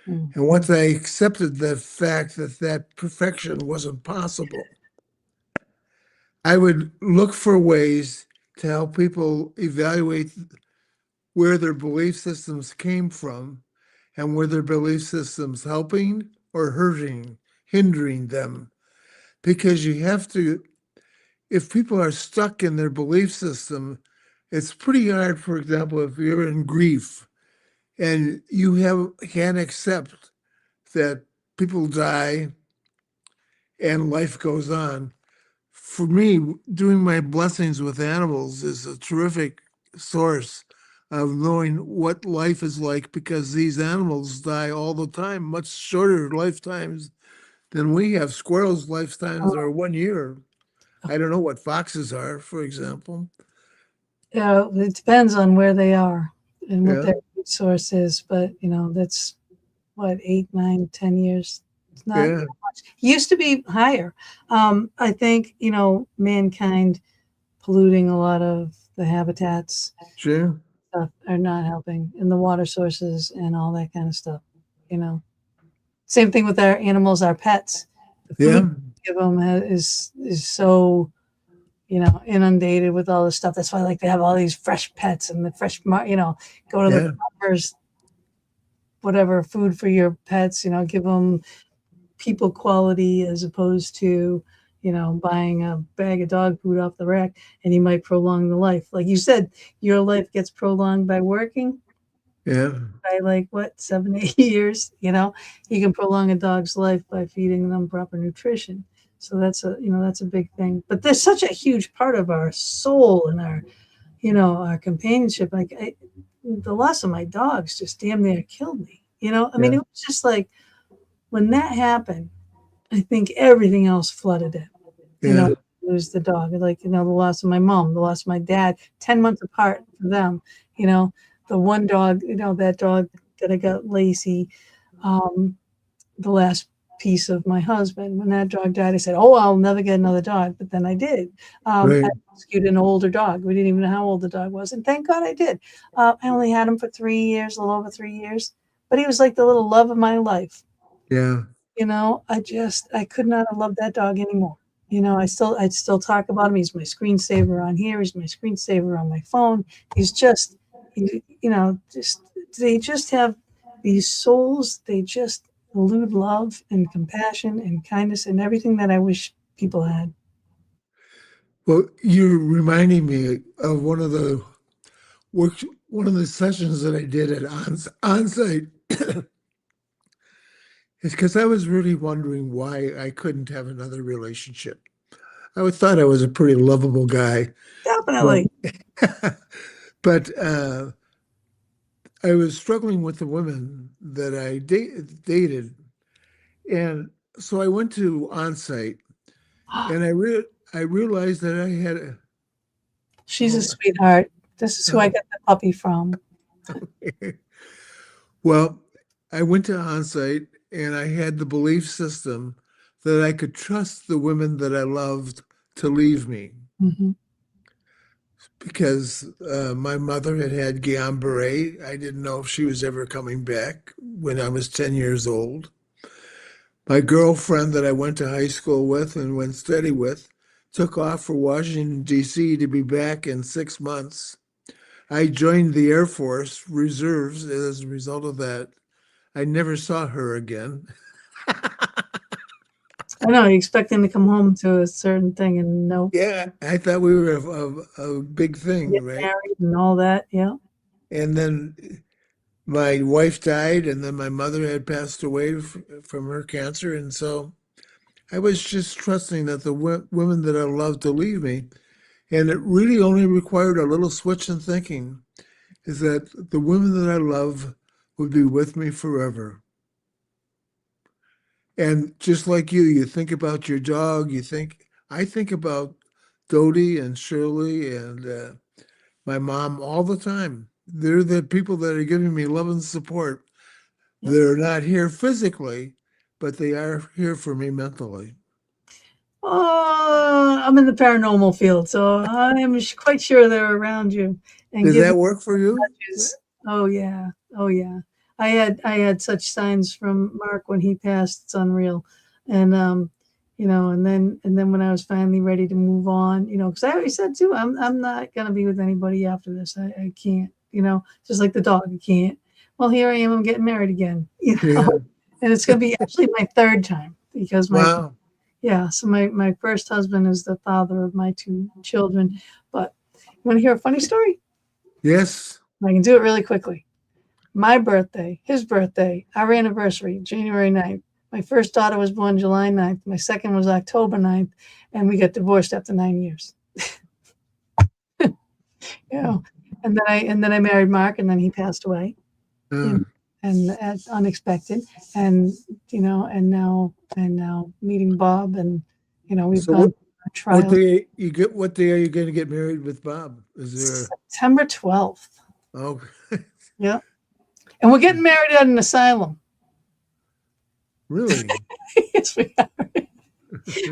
Mm.
And once I accepted the fact that that perfection wasn't possible, I would look for ways to help people evaluate where their belief systems came from and were their belief systems helping or hurting, hindering them. Because you have to, if people are stuck in their belief system, it's pretty hard, for example, if you're in grief and can't accept that people die and life goes on. For me, doing my blessings with animals is a terrific source of knowing what life is like because these animals die all the time, much shorter lifetimes than we have. Squirrels' lifetimes are 1 year. I don't know what foxes are, for example.
Yeah, it depends on where they are and what
Yeah,
their food source is, but that's what 8, 9, 10 years. It's not
yeah,
much. Used to be higher. I think mankind polluting a lot of the habitats
sure.
stuff are not helping, and the water sources and all that kind of stuff. You know, same thing with our animals, our pets. The food
Yeah,
we give them is so inundated with all this stuff. That's why I like to have all these fresh pets and the fresh, go to the
Yeah.
farmers, whatever food for your pets, give them people quality as opposed to, buying a bag of dog food off the rack, and you might prolong the life. Like you said, your life gets prolonged by working
Yeah.
by like what, 7, 8 years, you can prolong a dog's life by feeding them proper nutrition. So that's a big thing. But there's such a huge part of our soul and our companionship. Like the loss of my dogs just damn near killed me. I mean,
Yeah.
it was just like when that happened, I think everything else flooded in.
Yeah.
Lose the dog, like the loss of my mom, the loss of my dad, 10 months apart for them. You know, the one dog, that dog that I got Lacey, um, the last piece of my husband. When that dog died, I said, "Oh, I'll never get another dog," but then I did. I
Right.
rescued an older dog. We didn't even know how old the dog was, and thank God I did. I only had him for 3 years, a little over 3 years, but he was like the little love of my life.
Yeah.
I could not have loved that dog anymore. I still talk about him. He's my screensaver on here. He's my screensaver on my phone. He's just, just they just have these souls. They just elude love and compassion and kindness and everything that I wish people had.
Well, you're reminding me of work, one of the sessions that I did at onsite. It's because I was really wondering why I couldn't have another relationship. I always thought I was a pretty lovable guy, but
Definitely.
but I was struggling with the women that I dated, and so I went to onsite, and I realized that I had
She's a
oh,
sweetheart. This is who I
oh,
got the puppy from.
well, I went to onsite, and I had the belief system that I could trust the women that I loved to leave me.
Hmm.
Because my mother had Guillain-Barré. I didn't know if she was ever coming back when I was 10 years old. My girlfriend that I went to high school with and went steady with took off for Washington, D.C. to be back in 6 months. I joined the Air Force Reserves as a result of that. I never saw her again.
I know you expect him to come home to a certain thing, and no,
Yeah, I thought we were a big thing,
get
right?
married and all that. Yeah.
And then my wife died, and then my mother had passed away from her cancer. And so I was just trusting that the women that I loved to leave me. And it really only required a little switch in thinking is that the women that I love would be with me forever. And just like you think about your dog, I think about Dodie and Shirley and my mom all the time. They're the people that are giving me love and support.
Yep.
They're not here physically, but they are here for me mentally.
I'm in the paranormal field, so I'm quite sure they're around you and
Does
giving
that work for you?
touches. Oh yeah, oh yeah. I had such signs from Mark when he passed. It's unreal, and and then when I was finally ready to move on, because I always said too, I'm not gonna be with anybody after this. I can't, just like the dog, I can't. Well, here I am. I'm getting married again,
Yeah.
and it's gonna be actually my third time because my
Wow.
yeah, so my first husband is the father of my two children. But you want to hear a funny story?
Yes.
I can do it really quickly. My birthday, his birthday, our anniversary, January 9th. My first daughter was born July 9th. My second was October 9th, and we got divorced after 9 years. You know, and then I married Mark, and then he passed away, you know,
Uh,
and unexpected, and and now meeting Bob, and we've
so
gone
what
through trials.
what day are you going to get married with Bob? Is there
September 12th.
oh
Yeah. And we're getting married at an asylum.
really?
Yes, we are.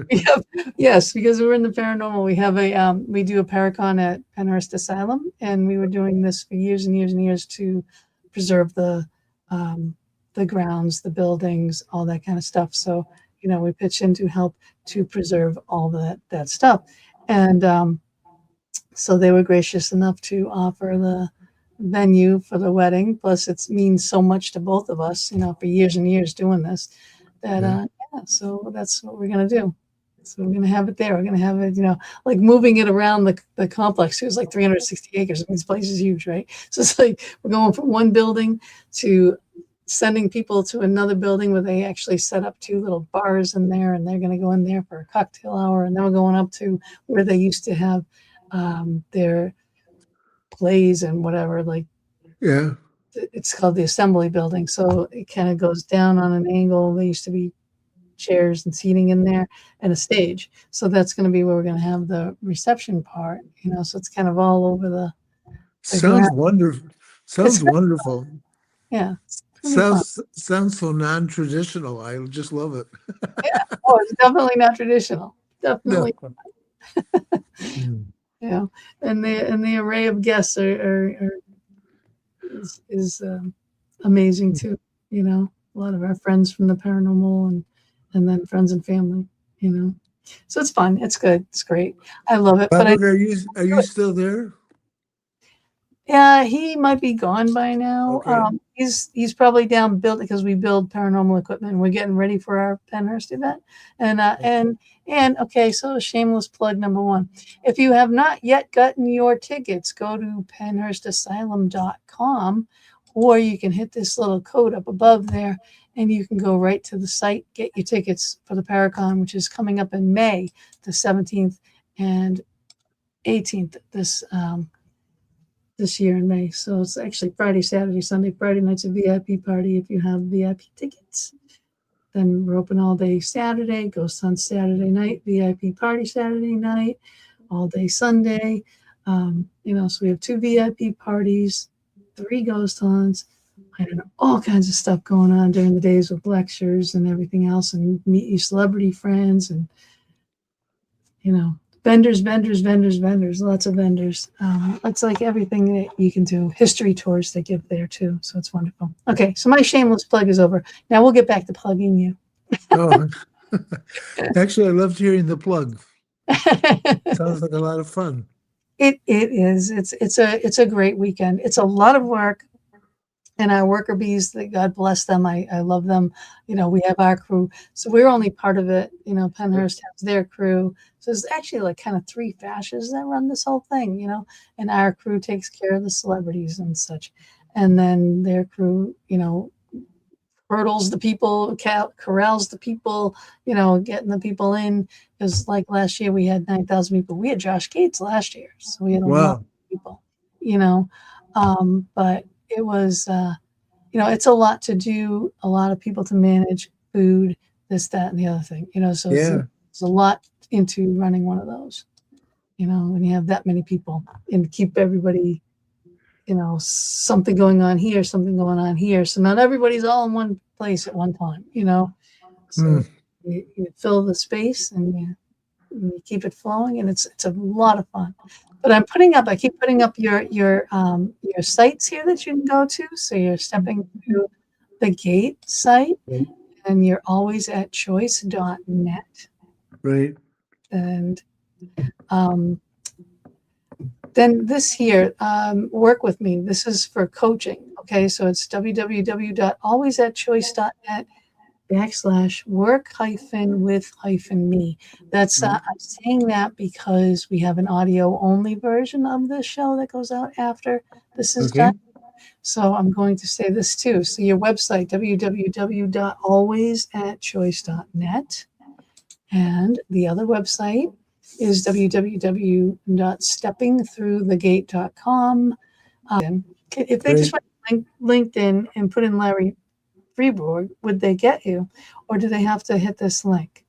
We have, yes, because we're in the paranormal. We do a paracon at Penhurst Asylum, and we were doing this for years and years and years to preserve um, the grounds, the buildings, all that kind of stuff. So, we pitch in to help to preserve all that stuff. And so they were gracious enough to offer the venue for the wedding. Plus, it means so much to both of us, for years and years doing this. That
Yeah.
yeah, so that's what we're gonna do. So we're gonna have it there. We're gonna have it, like moving it around the complex. It was like 360 acres. I mean, this place is huge, right? So it's like we're going from one building to sending people to another building where they actually set up 2 little bars in there, and they're gonna go in there for a cocktail hour, and then we're going up to where they used to have their plays and whatever, like
Yeah.
it's called the assembly building. So it kind of goes down on an angle. There used to be chairs and seating in there and a stage. So that's going to be where we're going to have the reception part, so it's kind of all over the
Sounds
ground.
wonderful.
It's
Sounds wonderful.
yeah, it's going to be fun.
Sounds so non-traditional. I just love it.
Yeah. Oh, it's definitely not traditional.
No.
Definitely,
Mm.
and the array of guests is amazing too. A lot of our friends from the paranormal and then friends and family. So it's fun. It's good. It's great. I love it. But
Robert, are you still there?
yeah, he might be gone by now.
Okay.
He's probably down building because we build paranormal equipment. And we're getting ready for our Penhurst event, and okay. So shameless plug number one: if you have not yet gotten your tickets, go to penhurstasylum.com, or you can hit this little code up above there, and you can go right to the site, get your tickets for the Paracon, which is coming up in May, the 17th and 18th. This year in May. So it's actually Friday, Saturday, Sunday. Friday night's a VIP party if you have VIP tickets. Then we're open all day Saturday, ghost hunt Saturday night, VIP party Saturday night, all day Sunday. So we have 2 VIP parties, 3 ghost hunts. I don't know, all kinds of stuff going on during the days with lectures and everything else, and meet your celebrity friends and, vendors, lots of vendors. It's like everything that you can do. History tours they give there too, so it's wonderful. Okay, so my shameless plug is over. Now we'll get back to plugging you.
Oh, actually, I loved hearing the plug. Sounds like a lot of fun.
It is. It's a great weekend. It's a lot of work. And our worker bees, that God bless them. I love them. We have our crew. So we're only part of it. Penhurst has their crew. So there's actually like kind of 3 fascists that run this whole thing, and our crew takes care of the celebrities and such. And then their crew, hurdles the people, corrals the people, getting the people in. Because like last year we had 9,000 people. We had Josh Gates last year. So we had a lot of people, but it was, it's a lot to do, a lot of people to manage, food, this, that, and the other thing, so it's a lot into running one of those, when you have that many people and keep everybody, something going on here, something going on here. So not everybody's all in one place at one time, so you fill the space and you keep it flowing, and it's a lot of fun. But I keep putting up your sites here that you can go to. So you're stepping through the gate site, and you're always at choice.net.
Right.
And then this here, work with me. This is for coaching. Okay, so it's www.alwaysatchoice.net/work-with-me. That's I'm saying that because we have an audio only version of this show that goes out after this is done. So I'm going to say this too. So your website, www.alwaysatchoice.net, and the other website is www.steppingthroughthegate.com. If they just went to LinkedIn and put in Larry Freeborg, would they get you, or do they have to hit this link?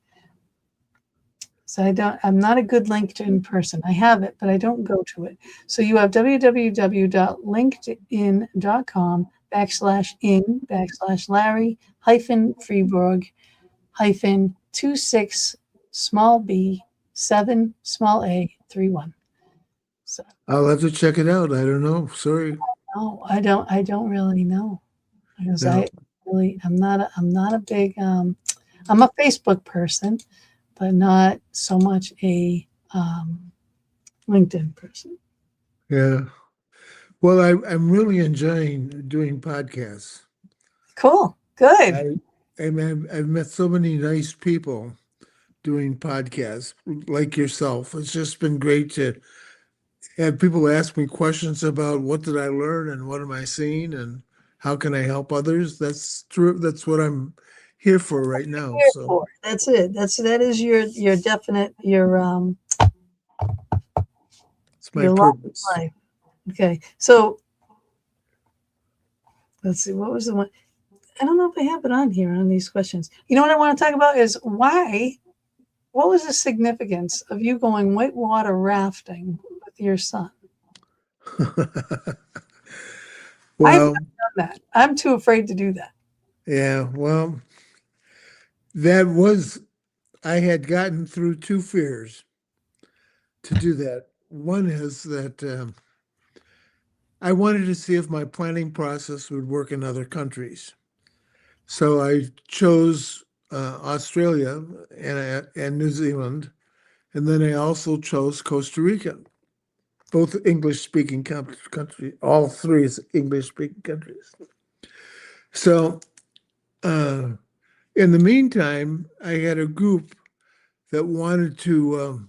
So I'm not a good LinkedIn person. I have it, but I don't go to it. So you have www.linkedin.com/in/Larry-Freeborg-26 small b 7 small a 31. So
I'll have to check it out. I don't know. Sorry.
no, I don't really know, because I'm not a big I'm a Facebook person, but not so much a LinkedIn person.
Yeah. Well, I'm really enjoying doing podcasts.
Cool. Good.
I, I've met so many nice people doing podcasts like yourself. It's just been great to have people ask me questions about what did I learn and what am I seeing and how can I help others. That's true. That's what I'm here for right now.
Here
So
for. That's it. That is your definite
it's my
your lot
purpose.
in life. Okay. So let's see. What was the one? I don't know if I have it on here on these questions. You know what I want to talk about is why. What was the significance of you going whitewater rafting with your son? I've
Well,
never done that. I'm too afraid to do that.
yeah, well, that was, I had gotten through two fears to do that. One is that I wanted to see if my planning process would work in other countries. So I chose Australia and New Zealand, and then I also chose Costa Rica, both English speaking country, all three is English speaking countries. So uh, in the meantime, I had a group that wanted to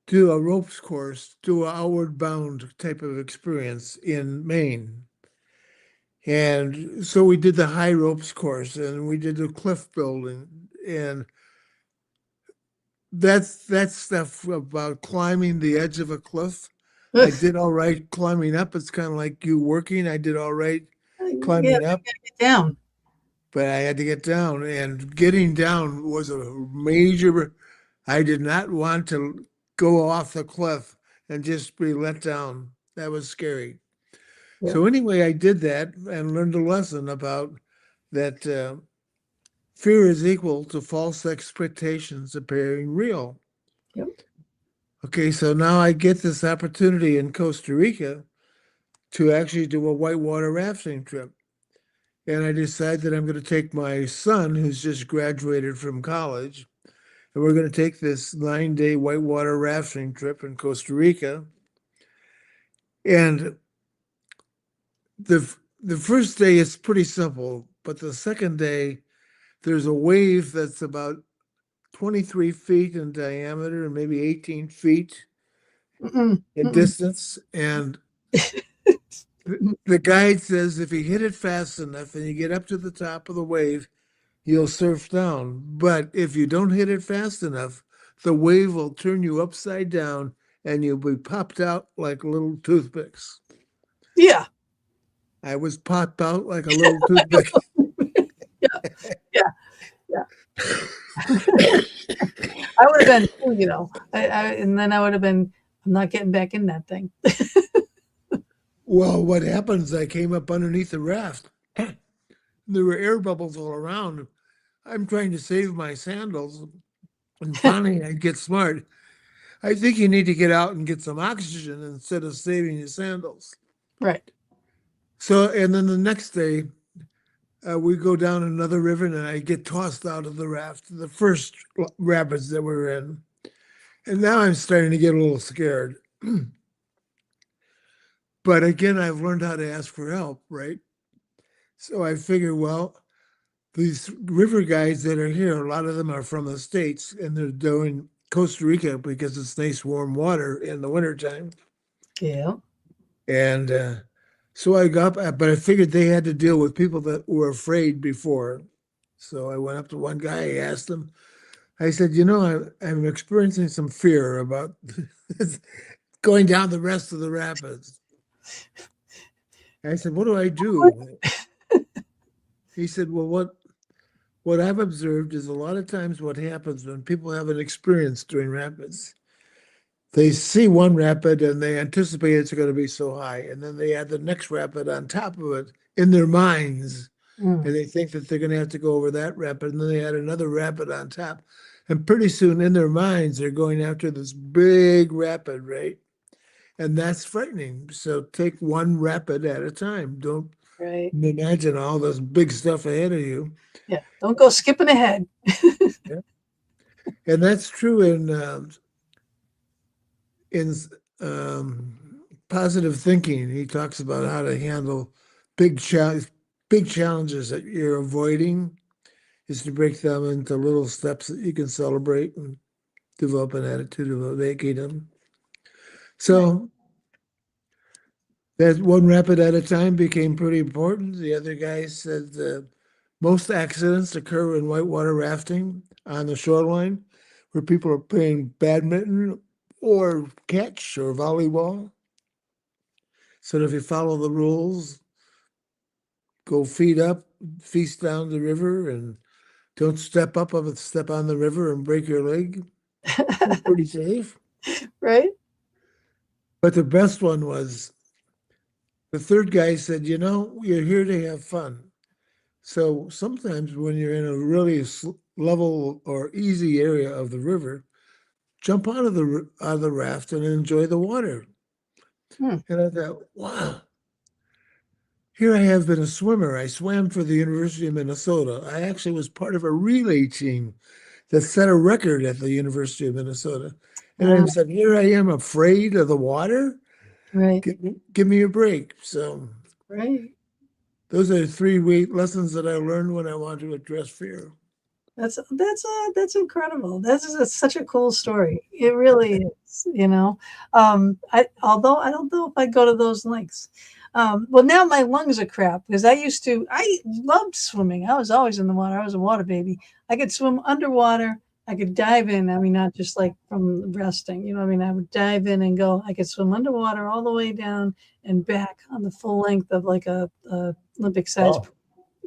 do a ropes course, do an outward bound type of experience in Maine. And so we did the high ropes course and we did the cliff building and that's stuff about climbing the edge of a cliff. I
Ugh.
did all right climbing up. It's kind of like you working. I did all right
Yeah,
climbing up,
get down.
but I had to get down and getting down was a major. I did not want to go off the cliff and just be let down. That was scary.
Yeah.
So anyway, I did that and learned a lesson about that fear is equal to false expectations appearing real.
Yep.
Okay, so now I get this opportunity in Costa Rica to actually do a whitewater rafting trip. And I decide that I'm going to take my son, who's just graduated from college, and we're going to take this 9 day whitewater rafting trip in Costa Rica. And the first day is pretty simple, but the second day there's a wave that's about 23 feet in diameter and maybe 18 feet
Mm-mm,
in
mm-mm.
distance. And the guide says if you hit it fast enough and you get up to the top of the wave, you'll surf down. But if you don't hit it fast enough, the wave will turn you upside down and you'll be popped out like little toothpicks.
Yeah.
I was popped out like a little toothpick.
Yeah. Yeah. Yeah. I would have been too, and then I would have been, I'm not getting back in that thing.
Well, what happens? I came up underneath the raft. There were air bubbles all around. I'm trying to save my sandals. And finally, I get smart. I think you need to get out and get some oxygen instead of saving your sandals.
Right.
So, and then the next day, we go down another river and I get tossed out of the raft, the first rapids that we're in. And now I'm starting to get a little scared. But again, I've learned how to ask for help, right? So I figure, well, these river guides that are here, a lot of them are from the States and they're doing Costa Rica because it's nice warm water in the wintertime.
Yeah.
And so I got up, but I figured they had to deal with people that were afraid before. So I went up to one guy, I asked him, I said, I'm experiencing some fear about going down the rest of the rapids. I said, what do I do? He said, well, what I've observed is a lot of times what happens when people have an experience during rapids, they see one rapid and they anticipate it's going to be so high. And then they add the next rapid on top of it in their minds.
Mm.
And they think that they're going to have to go over that rapid. And then they add another rapid on top. And pretty soon in their minds, they're going after this big rapid, right? And that's frightening. So take one rapid at a time. Don't
Right.
imagine all this big stuff ahead of you.
Yeah. Don't go skipping ahead.
Yeah. And that's true in in positive thinking, he talks about how to handle big challenges that you're avoiding is to break them into little steps that you can celebrate and develop an attitude of making them.
Right.
So that one rapid at a time became pretty important. The other guy said most accidents occur in whitewater rafting on the shoreline where people are playing badminton or catch or volleyball. So if you follow the rules, go feet up, feast down the river, and don't step on the river and break your leg. You're pretty safe.
Right.
But the best one was the third guy said, you're here to have fun. So sometimes when you're in a really level or easy area of the river, jump out of the raft and enjoy the water.
Hmm.
And I thought, wow, here I have been a swimmer. I swam for the University of Minnesota. I actually was part of a relay team that set a record at the University of Minnesota. And I
Wow.
said, here I am afraid of the water.
Right.
Give me a break. So
Right.
those are three lessons that I learned when I wanted to address fear.
That's incredible. Such a cool story. It really is. I although I don't know if I go to those lengths. Well, now my lungs are crap because I loved swimming. I was always in the water. I was a water baby. I could swim underwater. I could dive in. I mean, not just like from resting. You know what I mean? I would dive in and go. I could swim underwater all the way down and back on the full length of like a Olympic size,
Oh,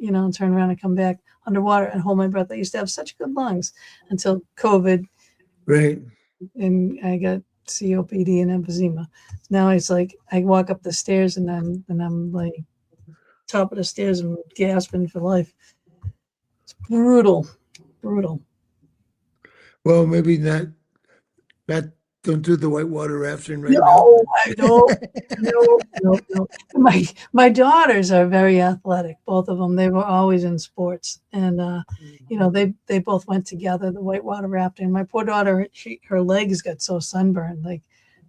and turn around and come back underwater and hold my breath. I used to have such good lungs until COVID,
right.
and I got COPD and emphysema. Now it's like I walk up the stairs and I'm like top of the stairs and gasping for life. It's brutal, brutal.
Well, maybe not don't do the whitewater rafting right now.
No, I don't. No, no, no. My daughters are very athletic, both of them. They were always in sports, and they both went together. The whitewater rafting. My poor daughter, her legs got so sunburned, like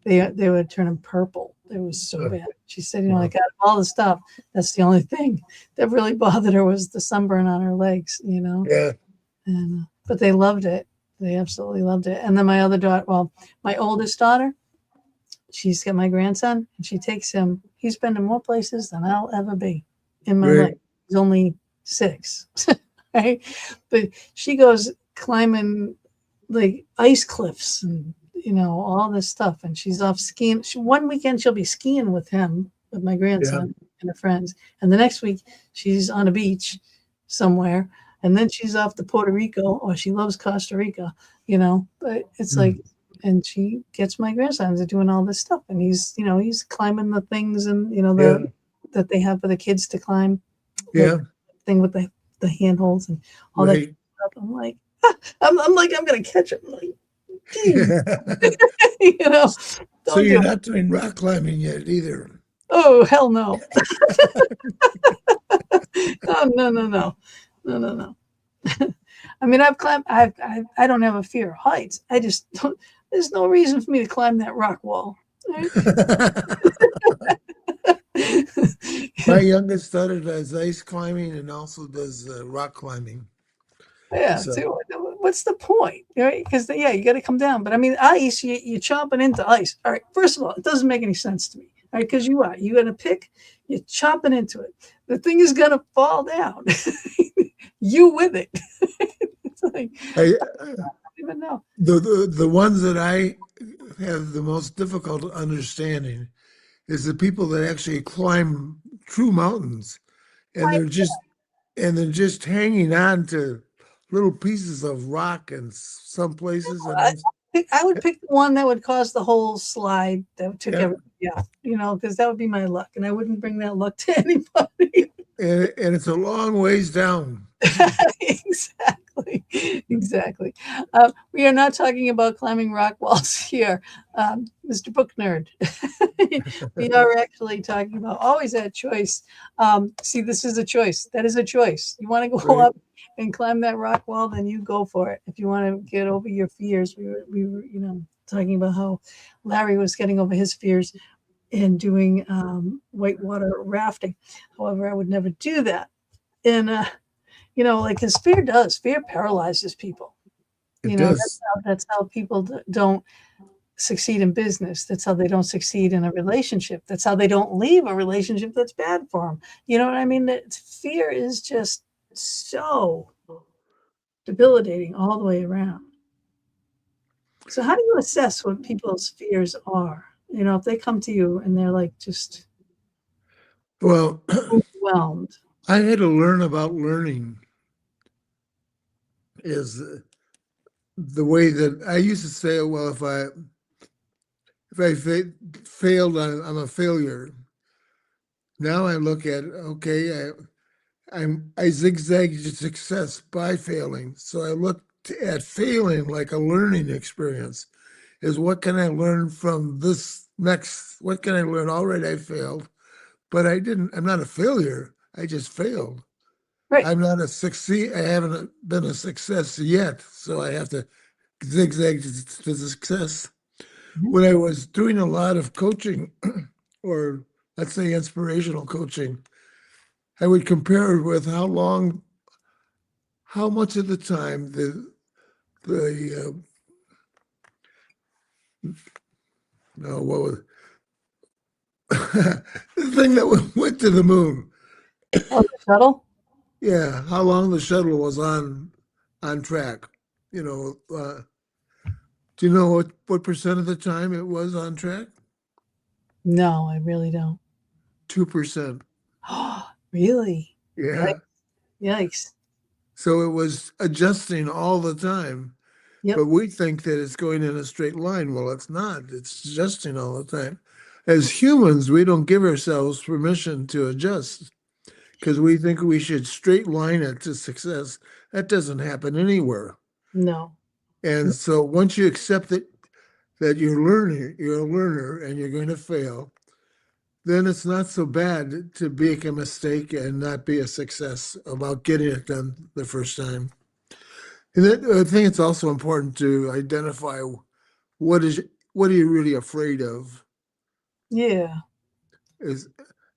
they were turning purple. It was so bad. She said,
Wow.
like out of all the stuff, that's the only thing that really bothered her was the sunburn on her legs.
Yeah.
And but they loved it. They absolutely loved it. And then my other daughter, well, my oldest daughter, she's got my grandson, and she takes him. He's been to more places than I'll ever be in my life.
Right.
He's only 6, right? But she goes climbing like ice cliffs and all this stuff. And she's off skiing. One weekend she'll be skiing with him, with my
Yeah.
grandson and her friends, and the next week she's on a beach somewhere, and then she's off to Puerto Rico, or she loves Costa Rica. But it's like,
Mm.
and she gets my grandsons are doing all this stuff, and he's climbing the things, and
Yeah.
that they have for the kids to climb, the
Yeah.
thing with the handholds and all that
Right.
stuff. I'm like, I'm like, I'm gonna catch him. Like, geez, you know,
So
don't
you're
do it.
not doing rock climbing yet either.
Oh, hell no. Oh, no, no, no, no, no, no. I mean, I've climbed. I don't have a fear of heights. I just don't. There's no reason for me to climb that rock wall. Right?
My youngest daughter does ice climbing and also does rock climbing.
Yeah.
So
So what's the point? Right? Because yeah, you got to come down. But I mean, ice. You're chomping into ice. All right. First of all, it doesn't make any sense to me. All right, because you got to pick. You're chomping into it. The thing is gonna fall down. You with it. It's like
I,
I don't even know.
the ones that I have the most difficult understanding is the people that actually climb true mountains and
I
they're just hanging on to little pieces of rock in some places and
I I would pick the one that would cause the whole slide that took
yeah,
everybody out, because that would be my luck, and I wouldn't bring that luck to anybody.
and it's a long ways down.
Exactly, exactly. We are not talking about climbing rock walls here, Mr. Book Nerd. We are actually talking about always that choice. See, this is a choice. That is a choice. You want to go
Right.
up and climb that rock wall, then you go for it. If you want to get over your fears, we were, talking about how Larry was getting over his fears and doing whitewater rafting. However, I would never do that. And like, because fear paralyzes people.
It does.
That's how people don't succeed in business. That's how they don't succeed in a relationship. That's how they don't leave a relationship that's bad for them. You know what I mean? That fear is just so debilitating all the way around. So how do you assess what people's fears are? If they come to you and they're like just
Well,
overwhelmed.
I had to learn about learning is the way that I used to say, well, if I failed, I'm a failure. Now I look at, okay, I zigzag to success by failing. So I look at failing like a learning experience. Is what can I learn from this next? What can I learn? Already I failed, but I'm not a failure. I just failed.
Right.
I'm not a succeed. I haven't been a success yet. So I have to zigzag to success.
Mhm.
When I was doing a lot of coaching, or let's say inspirational coaching, I would compare it with how much of the time the no, what was the thing that went to the moon?
Oh, the shuttle?
Yeah, how long the shuttle was on track. You know, do you know what percent of the time it was on track?
No, I really don't.
2%.
Oh, really?
Yeah.
Yikes.
So it was adjusting all the time.
Yep.
But we think that it's going in a straight line. Well, it's not. It's adjusting all the time. As humans, we don't give ourselves permission to adjust because we think we should straight line it to success. That doesn't happen anywhere.
No.
And so once you accept that you're a learner and you're going to fail, then it's not so bad to make a mistake and not be a success about getting it done the first time. And I think it's also important to identify what is what are you really afraid of?
Yeah.
Is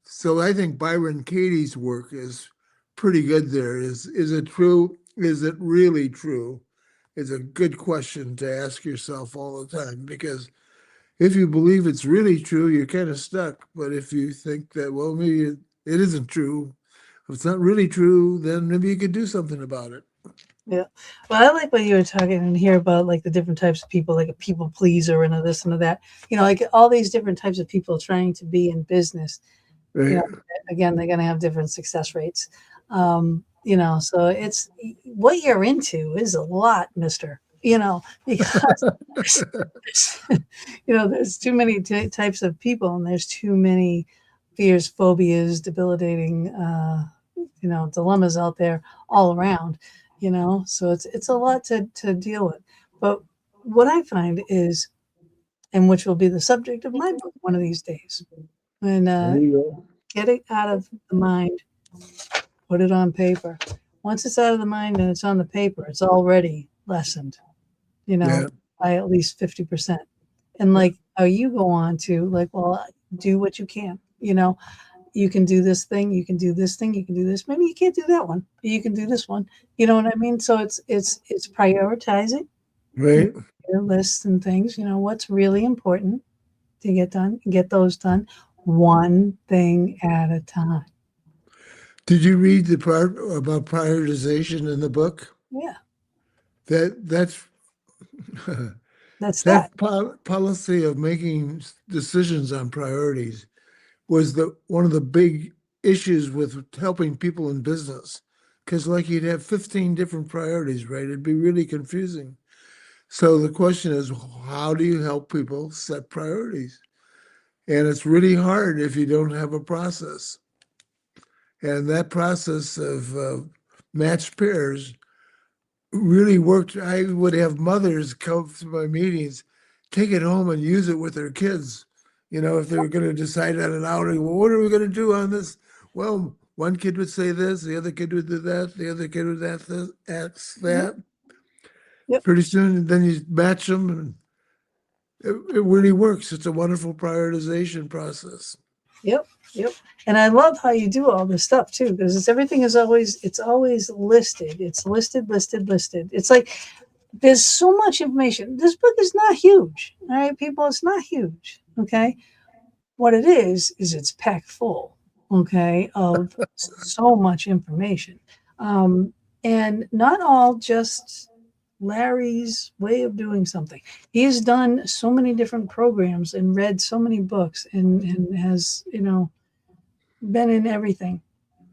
so I think Byron Katie's work is pretty good there. Is it true? Is it really true? Is a good question to ask yourself all the time because if you believe it's really true, you're kind of stuck. But if you think that, well, maybe it isn't true, if it's not really true, then maybe you could do something about it.
Yeah. Well, I like what you were talking in here about, like, the different types of people, like a people pleaser and a this and a that. Like all these different types of people trying to be in business. You
Right.
know, again, they're going to have different success rates. So it's what you're into is a lot, Mister. Because there's too many types of people, and there's too many fears, phobias, debilitating, dilemmas out there all around. So it's a lot to deal with. But what I find is, and which will be the subject of my book one of these days, when
There you go.
get it out of the mind, put it on paper. Once it's out of the mind and it's on the paper, it's already lessened, you know,
Yeah.
by at least 50%. And
Yeah.
like how you go on to, like, well, do what you can, you can do this thing, you can do this thing, you can do this. Maybe you can't do that one, but you can do this one. You know what I mean? So it's prioritizing
Right.
your lists and things, what's really important to get done, get those done one thing at a time.
Did you read the part about prioritization in the book?
Yeah,
That's
that's that.
that policy of making decisions on priorities was the one of the big issues with helping people in business. Because like you'd have 15 different priorities, right? It'd be really confusing. So the question is, how do you help people set priorities? And it's really hard if you don't have a process. And that process of matched pairs really worked. I would have mothers come to my meetings, take it home and use it with their kids. If they were going to decide on an outing, well, what are we going to do on this? Well, one kid would say this, the other kid would do that, the other kid would ask
Yep,
that.
yep,
Pretty soon, then you match them, and It really works. It's a wonderful prioritization process.
Yep, yep. And I love how you do all this stuff too, because everything is always it's always listed. It's listed, listed, listed. It's like there's so much information. This book is not huge, all right, people. It's not huge. Okay, what it is it's packed full. Okay, of so much information, um, and not all just Larry's way of doing something. He's done so many different programs and read so many books and has, been in everything.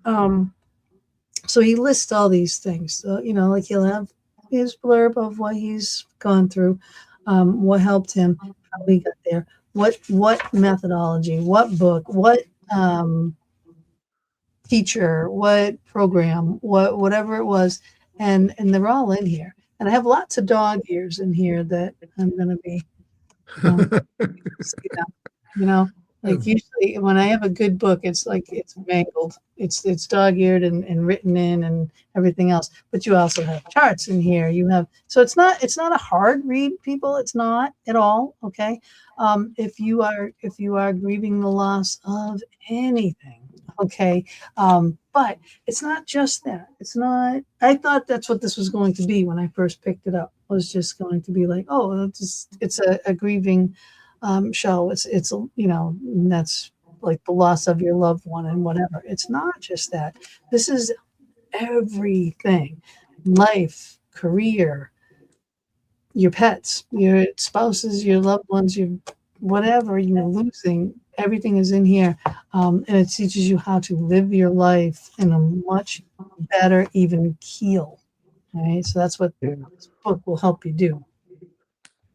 Um, so he lists all these things. So, like he'll have his blurb of what he's gone through, what helped him, how he got there, what methodology, what book, what um, teacher, what program, whatever it was, and they're all in here. And I have lots of dog ears in here that I'm going to be um, see them. You know, like usually when I have a good book, it's like it's mangled. It's dog-eared and written in and everything else. But you also have charts in here. You have so it's not a hard read, people. It's not at all. Okay, if you are grieving the loss of anything. Okay, but it's not just that. It's not. I thought that's what this was going to be when I first picked it up. Was just going to be like, oh, it's a grieving show. It's that's like the loss of your loved one and whatever. It's not just that. This is everything: life, career, your pets, your spouses, your loved ones, your whatever you're losing. Everything is in here, and it teaches you how to live your life in a much better, even keel. Right. So that's what
Yeah.
this book will help you do.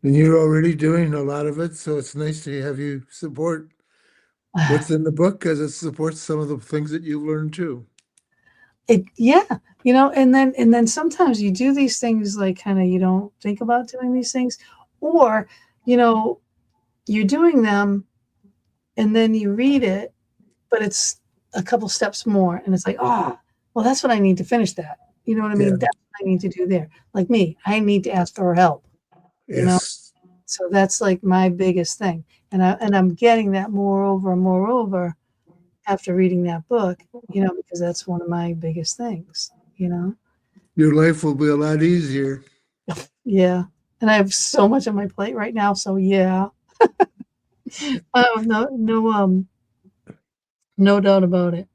And you're already doing a lot of it, so it's nice to have you support what's in the book because it supports some of the things that you've learned too.
Yeah, and then sometimes you do these things like kind of you don't think about doing these things, or you know you're doing them and then you read it, but it's a couple steps more, and it's like, oh, well, that's what I need to finish that. You know what I
Yeah.
mean? That's what I need to do there. Like me, I need to ask for help. You know,
Yes.
so that's like my biggest thing, and I'm getting that moreover and moreover after reading that book. Because that's one of my biggest things.
Your life will be a lot easier.
Yeah, and I have so much on my plate right now, so yeah. Oh, no doubt about it.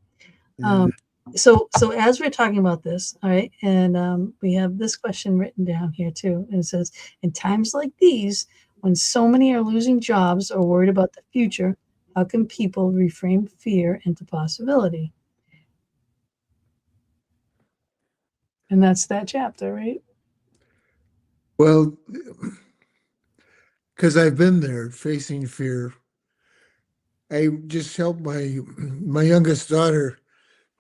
Yeah.
Um, so as we're talking about this, all right, and we have this question written down here too, and it says, "In times like these, when so many are losing jobs or worried about the future, how can people reframe fear into possibility?" And that's that chapter, right?
Well, because I've been there facing fear. I just helped my youngest daughter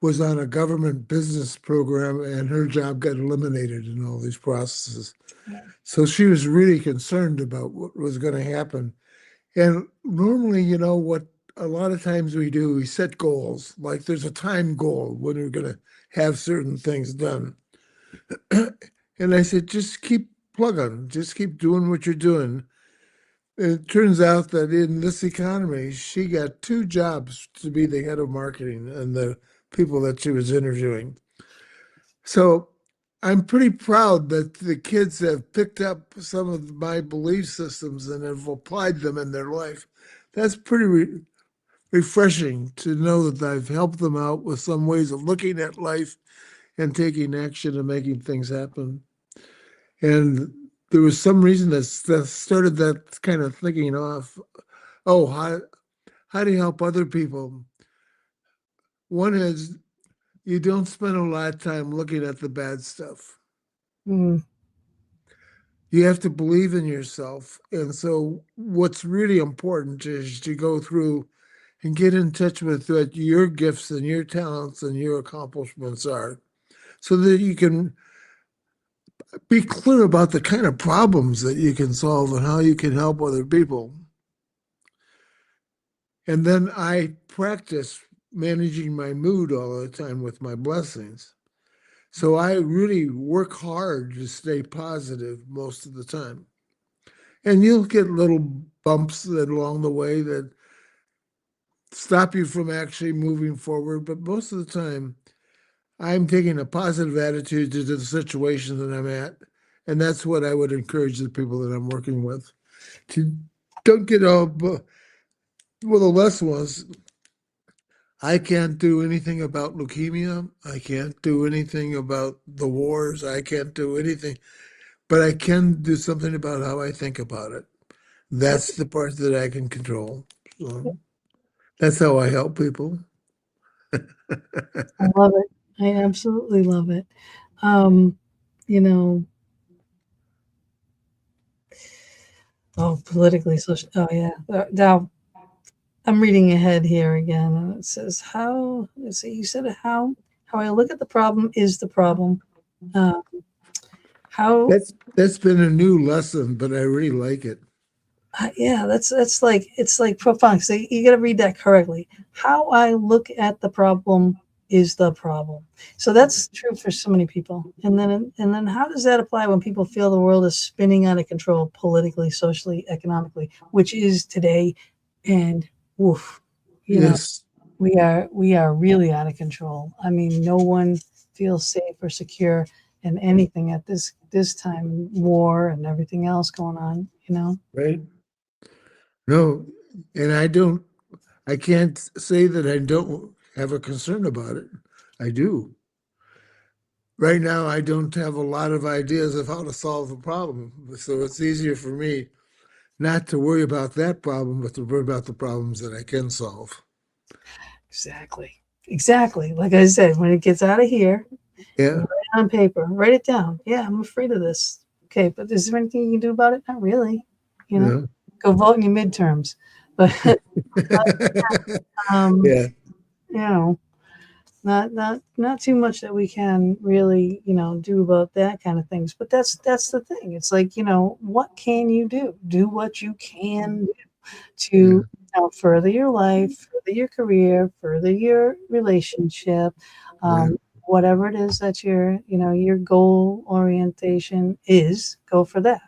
was on a government business program and her job got eliminated in all these processes.
Yeah.
So she was really concerned about what was going to happen. And normally, what a lot of times we do, we set goals. Like there's a time goal when we're going to have certain things done. And I said, just keep plugging, just keep doing what you're doing. It turns out that in this economy, she got two jobs to be the head of marketing and the people that she was interviewing. So I'm pretty proud that the kids have picked up some of my belief systems and have applied them in their life. That's pretty refreshing to know that I've helped them out with some ways of looking at life and taking action and making things happen. And there was some reason that started that kind of thinking off. Oh, how do you help other people? One is you don't spend a lot of time looking at the bad stuff.
Mm,
You have to believe in yourself. And so, what's really important is to go through and get in touch with what your gifts and your talents and your accomplishments are so that you can be clear about the kind of problems that you can solve and how you can help other people. And then I practice managing my mood all the time with my blessings. So I really work hard to stay positive most of the time. And you'll get little bumps along the way that stop you from actually moving forward. But most of the time, I'm taking a positive attitude to the situation that I'm at. And that's what I would encourage the people that I'm working with to don't get all. Well, the lesson was I can't do anything about leukemia. I can't do anything about the wars. I can't do anything, but I can do something about how I think about it. That's the part that I can control. So that's how I help people.
I love it. I absolutely love it. Um, you know, oh, politically social. Oh, yeah. Now I'm reading ahead here again, and it says, "How?" Let's see. You said how I look at the problem is the problem. Uh, how
That's been a new lesson, but I really like it.
Yeah, that's like it's like profound. So you got to read that correctly. How I look at the problem is the problem. So that's true for so many people. And then how does that apply when people feel the world is spinning out of control politically, socially, economically, which is today, and woof, you know,
Yes,
we are really out of control. I mean, no one feels safe or secure in anything at this time, war and everything else going on, you know.
right? No, and I can't say that I don't have a concern about it. I do. Right now, I don't have a lot of ideas of how to solve the problem. So it's easier for me not to worry about that problem, but to worry about the problems that I can solve.
Exactly. Exactly. Like I said, when it gets out of here,
Yeah,
write it on paper, write it down. Yeah, I'm afraid of this. Okay, but is there anything you can do about it? Not really. You know,
yeah.
go vote in your midterms. But um,
Yeah,
you know, not too much that we can really, do about that kind of things. But that's the thing. It's like, what can you do? Do what you can to
yeah,
further your life, further your career, further your relationship,
yeah.
whatever it is that your goal orientation is, go for that.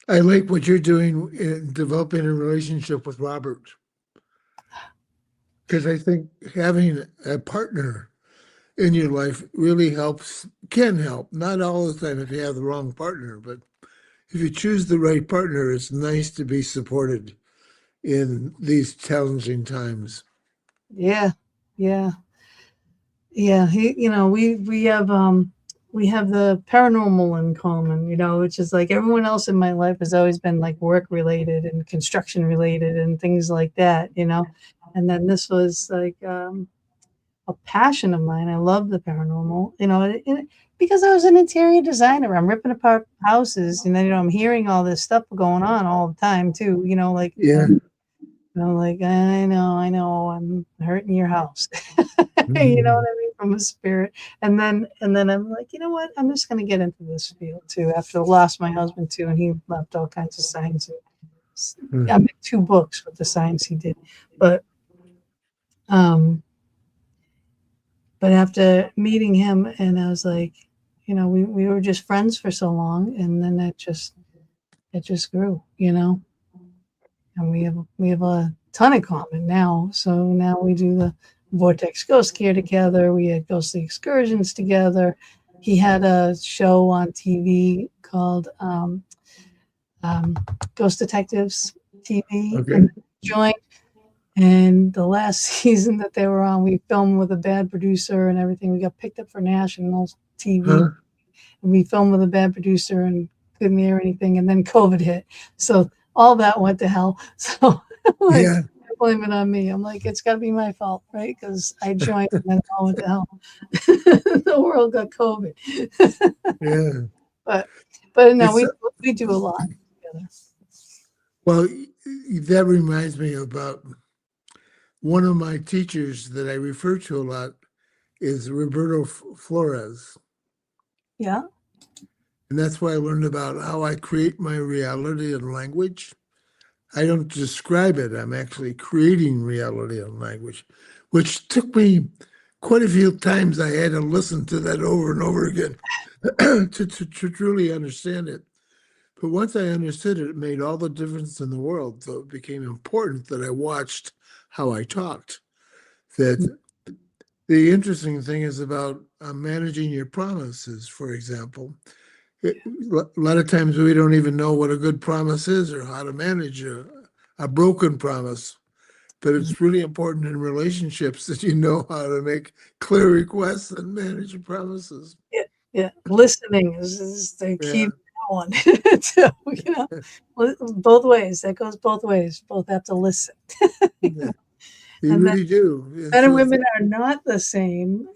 I like what you're doing in developing a relationship with Robert because I think having a partner in your life really helps, can help. Not all the time if you have the wrong partner, but if you choose the right partner, it's nice to be supported in these challenging times.
Yeah, yeah, yeah. We have the paranormal in common, which is like everyone else in my life has always been like work related and construction related and things like that. And then this was like a passion of mine. I love the paranormal, because I was an interior designer. I'm ripping apart houses, and then I'm hearing all this stuff going on all the time too. Like
Yeah.
like I know, I'm hurting your house. You know what
Mhm.
I mean? From a spirit, and then I'm like, you know what? I'm just gonna get into this field too. After I lost my husband too, and he left all kinds of signs. I made two books with the signs he did, but um but after meeting him, and I was like, we were just friends for so long, and then it just grew. And we have a ton in common now. So now we do the Vortex Ghost Gear together. We had ghostly excursions together. He had a show on TV called Ghost Detectives TV, and
Okay.
joined. And the last season that they were on, we filmed with a bad producer and everything. We got picked up for national TV,
Huh?
and we filmed with a bad producer and couldn't air anything. And then COVID hit, so all that went to hell. So like,
Yeah.
blame it on me. I'm like, it's got to be my fault, right? Because I joined and then it all went to hell. The world got COVID.
Yeah.
but but no,
It's
we do a lot together.
well, that reminds me about one of my teachers that I refer to a lot is Roberto Flores.
Yeah.
And that's why I learned about how I create my reality in language. I don't describe it, I'm actually creating reality in language, which took me quite a few times. I had to listen to that over and over again to truly understand it. But once I understood it, it made all the difference in the world. So it became important that I watched how I talked. That the interesting thing is about managing your promises, for example. A lot of times we don't even know what a good promise is or how to manage a broken promise. But it's really important in relationships that you know how to make clear requests and manage your promises.
Yeah, yeah. Listening is the key
Yeah,
to that one. So, both ways. That goes both ways. Both have to listen.
yeah, you
And then
really do.
men
It's,
and
it's,
women are not the same.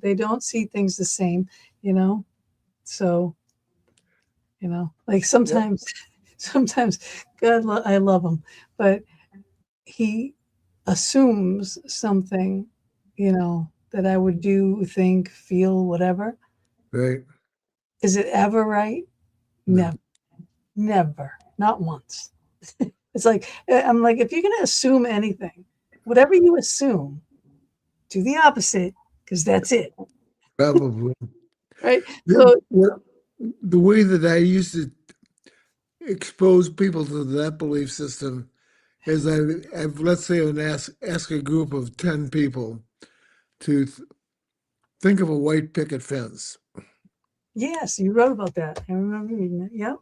They don't see things the same. You know, so like
yeah,
sometimes God, I love him, but he assumes something, that I would do, think, feel, whatever.
right.
Is it ever right?
No,
Never, never, not once. It's like, I'm like, if you're going to assume anything, whatever you assume, do the opposite because that's it.
probably.
Right.
The,
So,
what, the way that I used to expose people to that belief system is I've let's say, ask a group of 10 people to think of a white picket fence.
yes, you wrote about that. I remember reading it. Yep.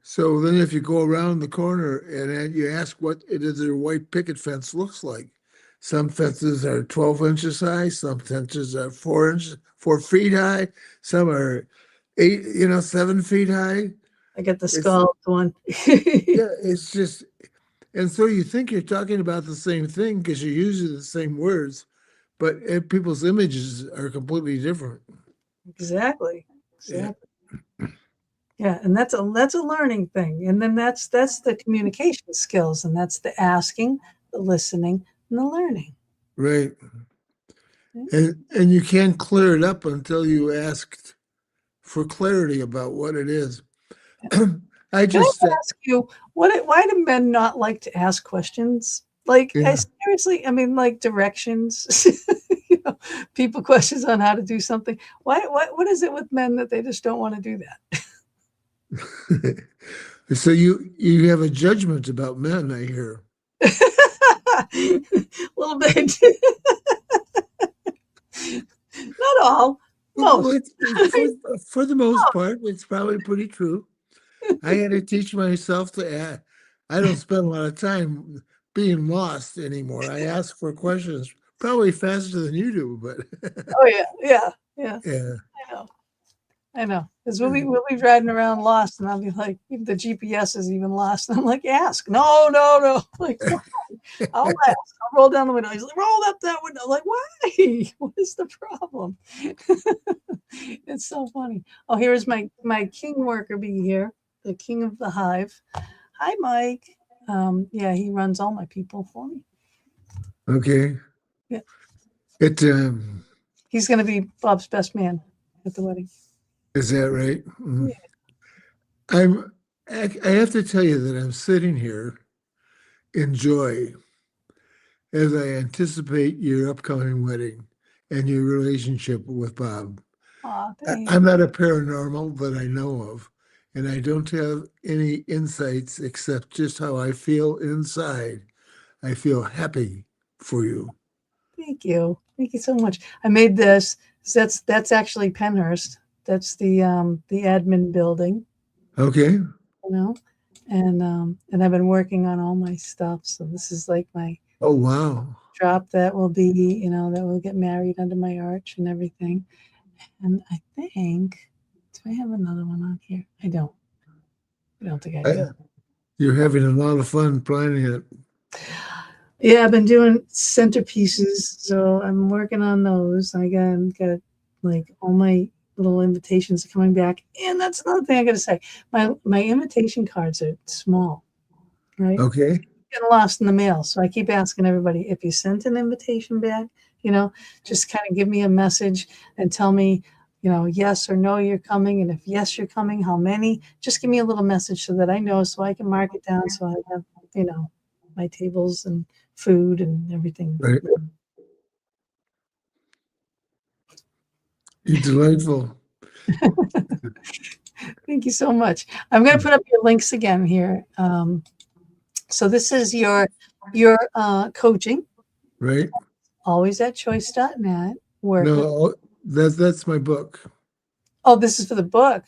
So then if you go around the corner and then you ask what it is their white picket fence looks like, some fences are 12 inches high, some fences are 4 feet high, some are 7 feet high.
I got the
It's
skull one.
yeah, it's just, and so you think you're talking about the same thing because you're using the same words, but people's images are completely different.
Exactly.
Yeah,
Exactly. Yeah, and that's a learning thing. And then that's the communication skills, and that's the asking, the listening, and the learning.
right.
Yeah.
And you can't clear it up until you ask for clarity about what it is. I
Can I
just,
ask you why do men not like to ask questions? Like, I
yeah,
seriously, I mean, like directions, you know, people questions on how to do something. What is it with men that they just don't want to do that?
so you have a judgment about men, I hear.
A little bit. Not all,
Well,
most.
for the most part, it's probably pretty true. I had to teach myself to ask. I don't spend a lot of time being lost anymore. I ask for questions probably faster than you do, but
Oh yeah, yeah, yeah.
yeah.
I know. I know. Because we'll be riding around lost, and I'll be like, even the GPS is even lost. And I'm like, ask. No, no, no. Like, why? I'll ask. I'll roll down the window. He's like, roll up that window. I'm like, why? What is the problem? It's so funny. Oh, here's my king worker bee here, the king of the hive. Hi, Mike. Yeah, he runs all my people for me.
Okay.
Yeah,
It
he's going to be Bob's best man at the wedding.
is that right?
Yeah.
I'm. I have to tell you that I'm sitting here in joy as I anticipate your upcoming wedding and your relationship with Bob.
Aw, thanks.
I'm not a paranormal that I know of, and I don't have any insights except just how I feel inside. I feel happy for you.
Thank you. Thank you so much. I made this. That's actually Penhurst. That's the admin building,
Okay.
you know. And I've been working on all my stuff. So this is like my
Oh, wow.
drop that will be, that will get married under my arch and everything. And I think, do I have another one on here? I don't. I don't think I
I,
do.
you're having a lot of fun planning it.
Yeah, I've been doing centerpieces, so I'm working on those. I got like all my little invitations are coming back, and that's another thing I got to say. My invitation cards are small, right?
Okay.
Getting lost in the mail, so I keep asking everybody if you sent an invitation back, just kind of give me a message and tell me, yes or no, you're coming, and if yes, you're coming, how many? Just give me a little message so that I know, so I can mark it down, so I have, my tables and food and everything.
Right. You're delightful.
Thank you so much. I'm going to put up your links again here. So this is your coaching,
Right?
always at choice.net. Work with.
No, that's my book.
Oh, this is for the book.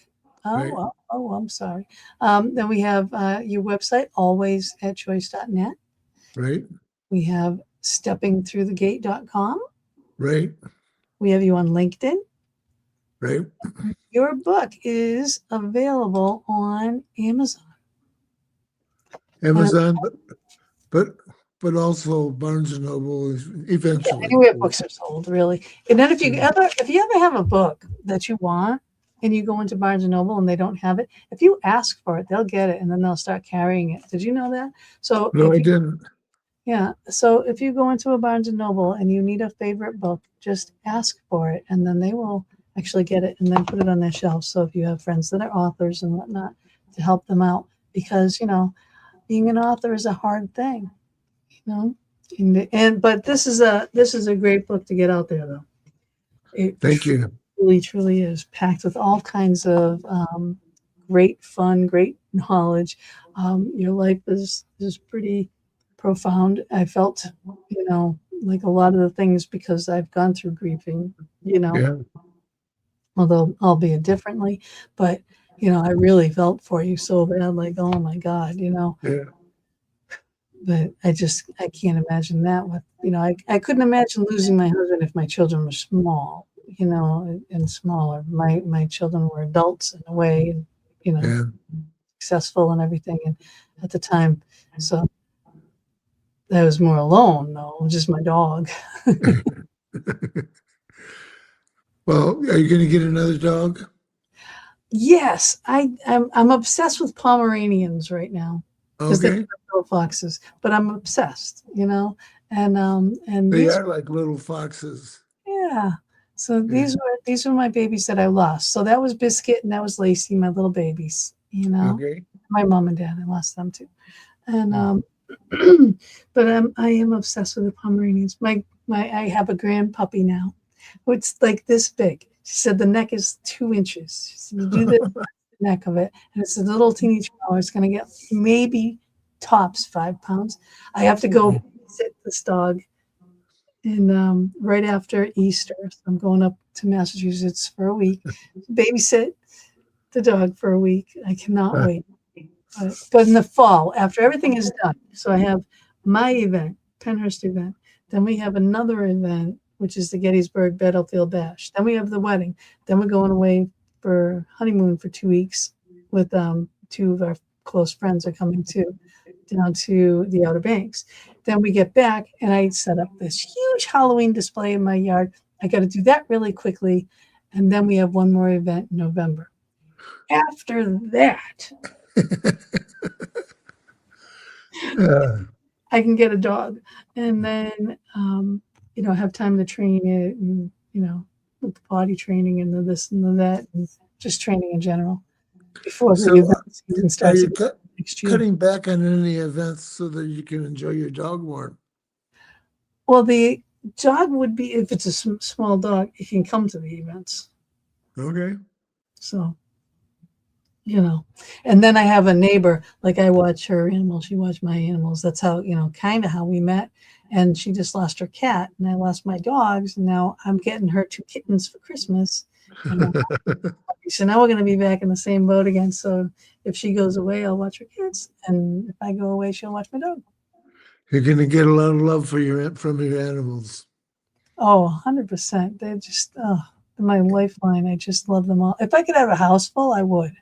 Right?
I'm sorry. Then we have your website, always at choice.net.
Right?
We have steppingthroughthegate.com.
Right?
We have you on LinkedIn.
Right?
Your book is available on Amazon. And
Amazon, but but also Barnes and Noble eventually.
anywhere books are sold, really. And then if you ever have a book that you want and you go into Barnes and Noble and they don't have it, if you ask for it, they'll get it and then they'll start carrying it. Did you know that? So
No, I didn't.
yeah, so if you go into a Barnes and Noble and you need a favorite book, just ask for it and then they will actually get it and then put it on their shelf. So if you have friends that are authors and whatnot, to help them out, because being an author is a hard thing, you know. But this is a great book to get out there, though. It
Thank you.
truly, truly is packed with all kinds of great fun, great knowledge. Your life is pretty profound. I felt, like a lot of the things, because I've gone through grieving,
Yeah.
although albeit differently, but I really felt for you so bad, like, oh my God,
Yeah.
but I can't imagine that with, I couldn't imagine losing my husband if my children were small, and smaller. My children were adults in a way, and,
Yeah.
successful and everything. And at the time, so I was more alone though, just my dog.
Well, are you going to get another dog?
Yes, I'm obsessed with Pomeranians right now because they're
Okay.
little foxes, but I'm obsessed, and
They
these,
are like little foxes.
yeah. So
Yeah.
these were my babies that I lost. So that was Biscuit and that was Lacey, my little babies.
Okay.
My mom and dad, I lost them too. And
Hmm.
but I am obsessed with the Pomeranians. I have a grand puppy now. It's like this big. She said the neck is 2 inches. She said, you do the neck of it, and it's a little teeny chihuahua. It's going to get maybe tops 5 pounds. I have to go sit this dog in right after Easter. So I'm going up to Massachusetts for a week, babysit the dog for a week. I cannot wait. But in the fall, after everything is done, so I have my event, Penhurst event. Then we have another event, which is the Gettysburg Battlefield Bash. Then we have the wedding. Then we're going away for honeymoon for 2 weeks with two of our close friends are coming too, down to the Outer Banks. Then we get back, and I set up this huge Halloween display in my yard. I got to do that really quickly, and then we have one more event in November. After that,
Uh,
I can get a dog and then, have time to train it and, with the potty training and the this and the that and just training in general before the
so,
event season
are
starts
you
again next year.
cutting back on any events so that you can enjoy your dog more?
Well, the dog would be, if it's a small dog, it can come to the events.
Okay.
So, and then I have a neighbor, like I watch her animals, she watched my animals. That's how, kind of how we met. And she just lost her cat, and I lost my dogs. And now I'm getting her 2 kittens for Christmas. And so now we're going to be back in the same boat again. So if she goes away, I'll watch her kids. And if I go away, she'll watch my dog.
You're going to get a lot of love from your animals.
Oh, 100%. They're just my lifeline. I just love them all. If I could have a house full, I would.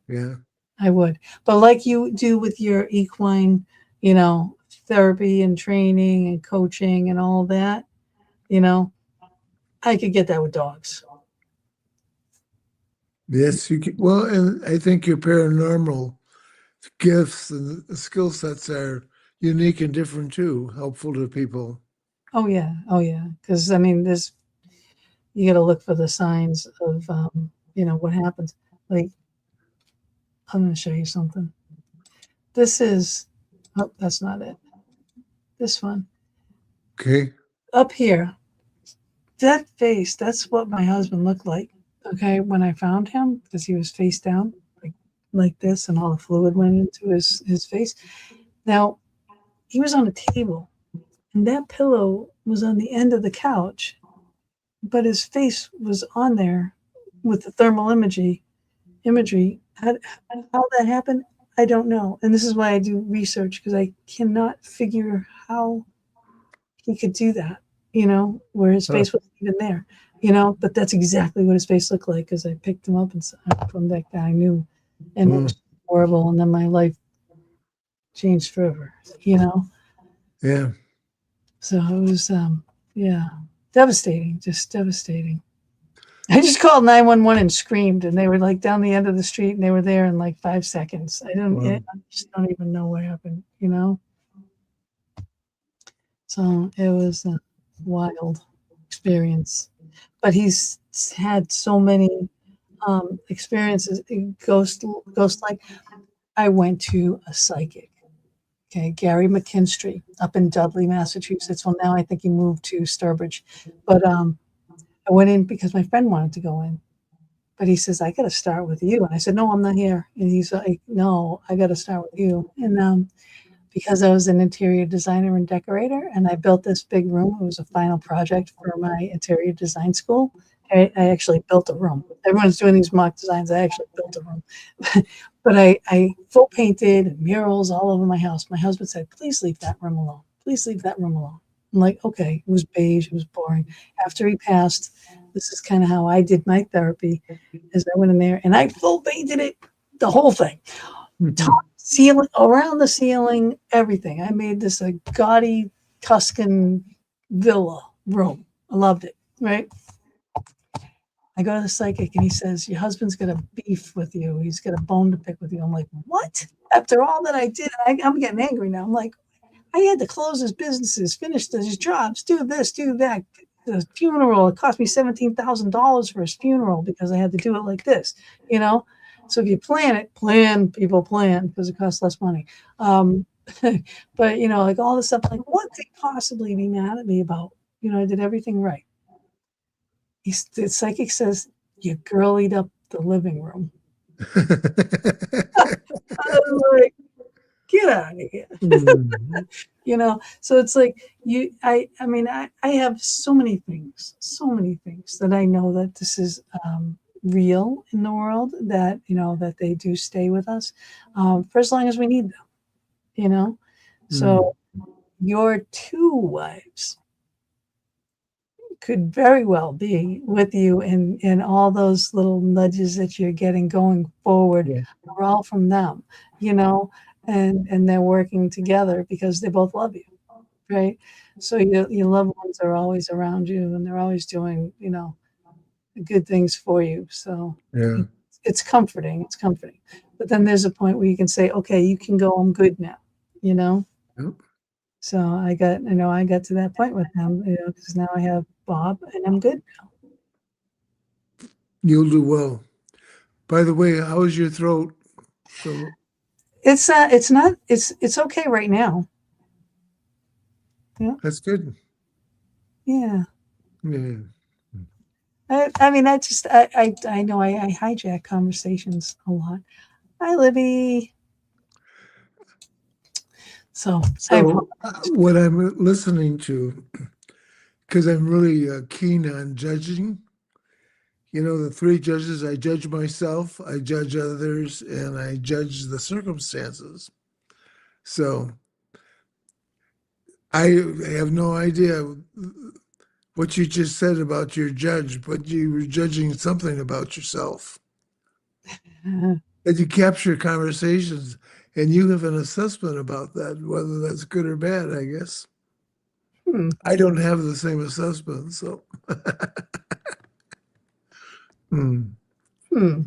Yeah.
I would. But like you do with your equine, therapy and training and coaching and all that, I could get that with dogs.
Yes, you can. Well, and I think your paranormal gifts and skill sets are unique and different too, helpful to people.
Oh yeah. Oh yeah. Because I mean, you got to look for the signs of, what happens. Like, I'm going to show you something. This is, oh, that's not it. This one
Okay.
up here, that face, that's what my husband looked like. Okay, when I found him, because he was face down, like this, and all the fluid went into his face. Now he was on a table, and that pillow was on the end of the couch, but his face was on there with the thermal imagery. How that happened, I don't know. And this is why I do research, because I cannot figure how he could do that, where his
Huh.
face wasn't even there, but that's exactly what his face looked like, because I picked him up and from that guy I knew, and it
Mm,
was horrible. And then my life changed forever, you know?
yeah.
So it was, yeah, devastating, just devastating. I just called 911 and screamed, and they were like down the end of the street, and they were there in like 5 seconds. I
Wow.
just don't even know what happened. So it was a wild experience. But he's had so many experiences, ghost like. I went to a psychic, okay, Gary McKinstry, up in Dudley, Massachusetts. Well, now I think he moved to Sturbridge, but I went in because my friend wanted to go in. But he says, I got to start with you. And I said, no, I'm not here. And he's like, no, I got to start with you. And because I was an interior designer and decorator, and I built this big room. It was a final project for my interior design school. I actually built a room. Everyone's doing these mock designs. I actually built a room. But I full painted and murals all over my house. My husband said, please leave that room alone. Please leave that room alone. I'm like, okay. It was beige. It was boring. After he passed, this is kind of how I did my therapy, is I went in there and I full painted it, the whole thing, top,
Mhm.
ceiling, around the ceiling, everything. I made this a gaudy Tuscan villa room. I loved it. Right. I go to the psychic and he says, your husband's got a beef with you. He's got a bone to pick with you. I'm like, what? After all that I did, I'm getting angry now. I'm like, I had to close his businesses, finish his jobs, do this, do that. The funeral, it cost me $17,000 for his funeral because I had to do it like this, you know? So if you people plan because it costs less money. Um, but, like all this stuff, like what could possibly be mad at me about? I did everything right. The psychic says, you girlied up the living room. I was like, get out of here.
Mm,
So it's like I mean, I have so many things that I know that this is real in the world, that that they do stay with us for as long as we need them,
mm,
so your two wives could very well be with you in all those little nudges that you're getting going forward
yeah.
are all from them, you know, and they're working together because they both love you, right? So your loved ones are always around you, and they're always doing, good things for you. So
Yeah.
it, it's comforting. It's comforting. But then there's a point where you can say, okay, you can go. I'm good now. You know.
Yep.
So I got to that point with them, because now I have Bob, and I'm good.
You'll do well. By the way, how is your throat? So
It's not, it's okay right now. Yeah,
that's good.
yeah.
Yeah.
I mean, I know I hijack conversations a lot. Hi, Libby. So I
So what I'm listening to, because I'm really keen on judging, the three judges, I judge myself, I judge others, and I judge the circumstances. So I have no idea what you just said about your judge, but you were judging something about yourself. And you capture conversations and you have an assessment about that, whether that's good or bad, I guess.
hmm,
I don't have the same assessment, so. Hmm.
hmm.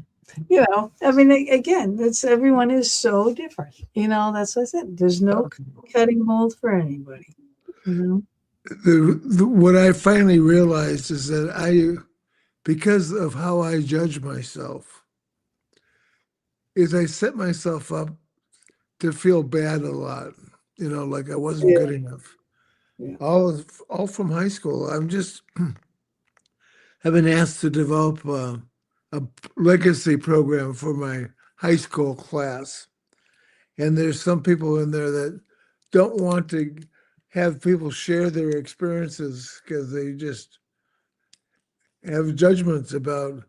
I mean, again, that's everyone is so different. That's what I said. There's no cutting mold for anybody. You know.
What I finally realized is that because of how I judge myself, is I set myself up to feel bad a lot, like I wasn't
Yeah,
good enough.
yeah.
All from high school. I've been asked to develop. a legacy program for my high school class. And there's some people in there that don't want to have people share their experiences because they just have judgments about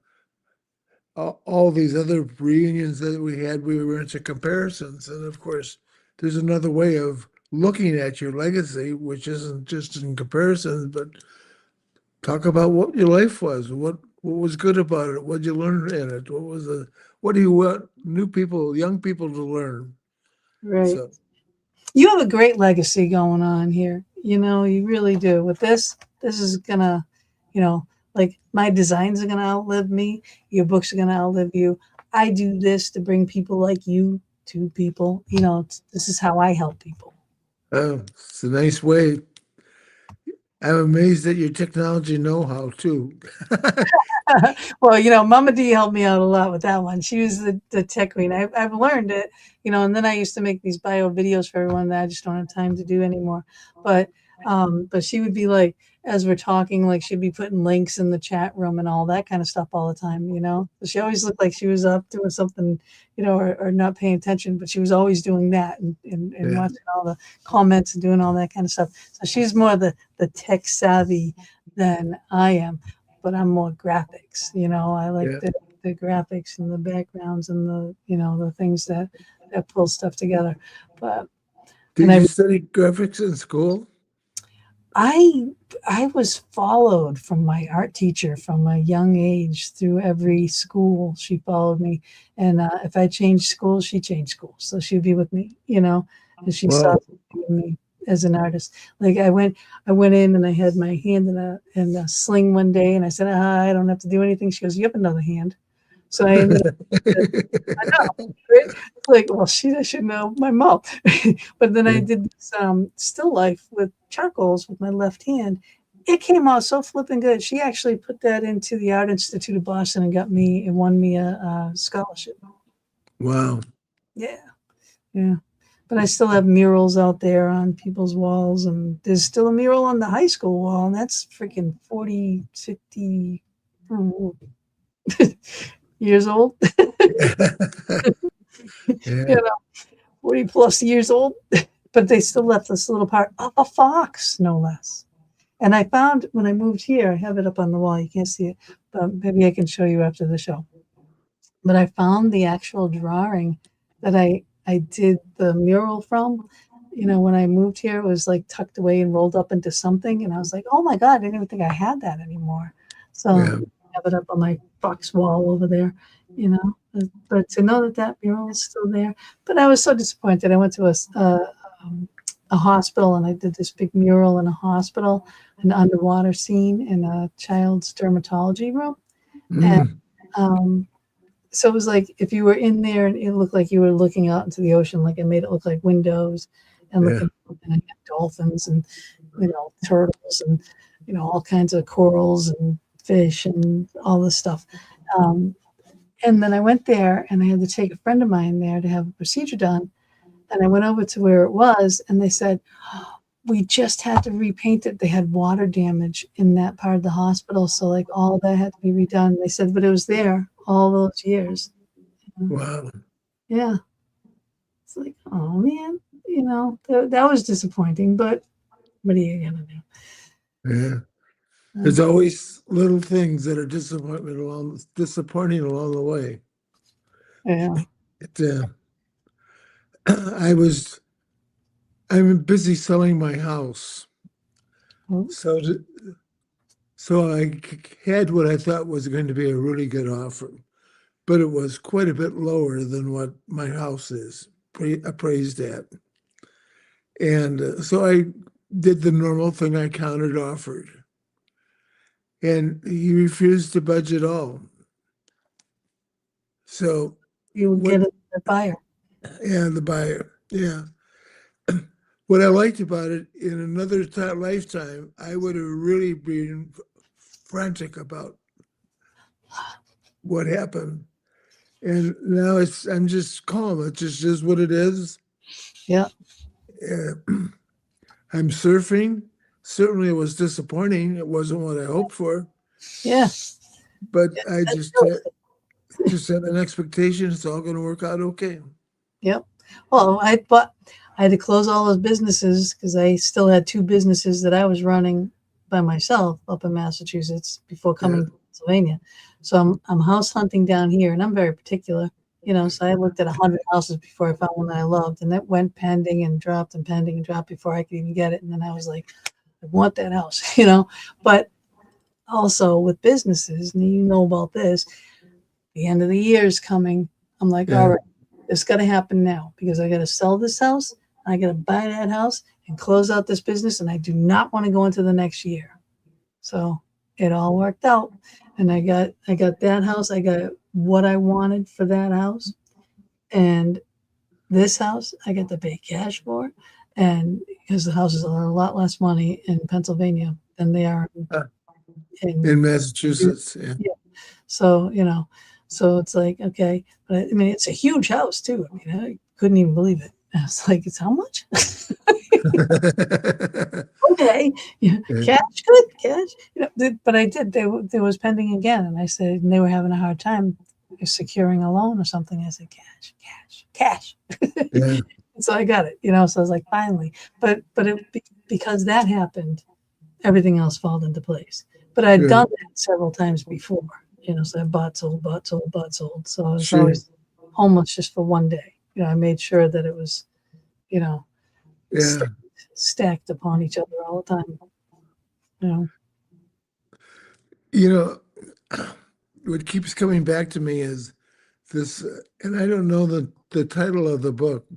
all these other reunions that we had. We were into comparisons. And of course, there's another way of looking at your legacy, which isn't just in comparisons, but talk about what your life was, what was good about it, what you learned in it, what do you want new people, young people to learn?
Right.
So,
You have a great legacy going on here. You really do. With this is gonna, you know, like my designs are gonna outlive me. Your books are gonna outlive you. I do this to bring people like you to people. This is how I help people.
it's a nice way. I'm amazed at your technology know-how too.
Well, Mama D helped me out a lot with that one. She was the tech queen. I've learned it, and then I used to make these bio videos for everyone that I just don't have time to do anymore. But she would be like, as we're talking, like she'd be putting links in the chat room and all that kind of stuff all the time. So she always looked like she was up doing something, or not paying attention, but she was always doing that and
Yeah,
watching all the comments and doing all that kind of stuff. So she's more the tech savvy than I am, but I'm more graphics. I like
yeah.
the graphics and the backgrounds and the things that pull stuff together. But and
Did you study graphics in school?
I I was followed from my art teacher from a young age through every school. She followed me, and if I changed schools, she changed schools, so she'd be with me, and she saw
Wow.
something in me as an artist. Like I went in and I had my hand in a sling one day, and I said, I don't have to do anything. She goes, you have another hand, so I ended up. I know, right? It's like, well, I should know my mom. But then I
Yeah.
did this still life with charcoals with my left hand. It came out so flipping good. She actually put that into the Art Institute of Boston and won me a scholarship.
Wow.
Yeah, yeah. But I still have murals out there on people's walls, and there's still a mural on the high school wall, and that's freaking 40, 50 years old.
Yeah.
40 plus years old, but they still left this little part of a fox, no less. And I found when I moved here, I have it up on the wall. You can't see it, but maybe I can show you after the show. But I found the actual drawing that I did the mural from. When I moved here, it was like tucked away and rolled up into something, and I was like, "Oh my god, I didn't even think I had that anymore." So
Yeah.
I have it up on my box wall over there. You know, but to know that mural is still there. But I was so disappointed. I went to a hospital and I did this big mural in a hospital, an underwater scene in a child's dermatology room, and
Mm,
um, so it was like if you were in there and it looked like you were looking out into the ocean, like it made it look like windows and
yeah.
looking and dolphins and turtles and all kinds of corals and fish and all this stuff. Um, and then I went there and I had to take a friend of mine there to have a procedure done. And I went over to where it was and they said, we just had to repaint it. They had water damage in that part of the hospital. So like all of that had to be redone. They said, but it was there all those years.
Wow.
Yeah. It's like, oh man, that was disappointing, but what are you gonna do?
Yeah.
Uh,
There's always little things that are disappointing along the way.
yeah.
It, I was I'm busy selling my house,
Oh,
so had what I thought was going to be a really good offer, but it was quite a bit lower than what my house is appraised at, and so I did the normal thing. I countered offered, and he refused to budge at all. So
you would
what?
get a buyer.
Yeah, the buyer. Yeah. What I liked about it, in another lifetime, I would have really been frantic about what happened. And now I'm just calm. It just is what it is.
Yeah.
Uh, I'm surfing. Certainly, it was disappointing. It wasn't what I hoped for,
Yeah.
but
Yeah.
I
That's
just
realistic.
just have an expectation it's all going to work out okay.
Yep. Well, I had to close all those businesses because I still had two businesses that I was running by myself up in Massachusetts before
Yeah,
coming to Pennsylvania. So I'm house hunting down here, and I'm very particular. So I looked at 100 houses before I found one that I loved, and that went pending and dropped and pending and dropped before I could even get it. And then I was like, I want that house, But also with businesses, and you know about this, the end of the year is coming. I'm like, all
yeah,
right, it's got to happen now because I got to sell this house. I got to buy that house and close out this business. And I do not want to go into the next year. So it all worked out. And I got that house. I got what I wanted for that house. And this house, I get to pay cash for. And because the houses are a lot less money in Pennsylvania than they are
uh,
in
in Massachusetts. Yeah,
yeah. So, so it's like, okay, but I mean, it's a huge house too. I mean, I couldn't even believe it. I was like, it's how much? Okay, yeah,
yeah,
cash, good cash. But I did. They was pending again, and I said, and they were having a hard time securing a loan or something. I said, cash, cash, cash.
yeah,
So I got it. So I was like, finally. But because that happened, everything else fall into place. But I'd
right.
done that several times before, so I bought, sold, bought, sold, bought, sold. So I was
Sure.
always homeless just for one day. I made sure that it was, you know,
Yeah.
st- stacked upon each other all the time. You know,
You know, what keeps coming back to me is this, and I don't know the title of the book,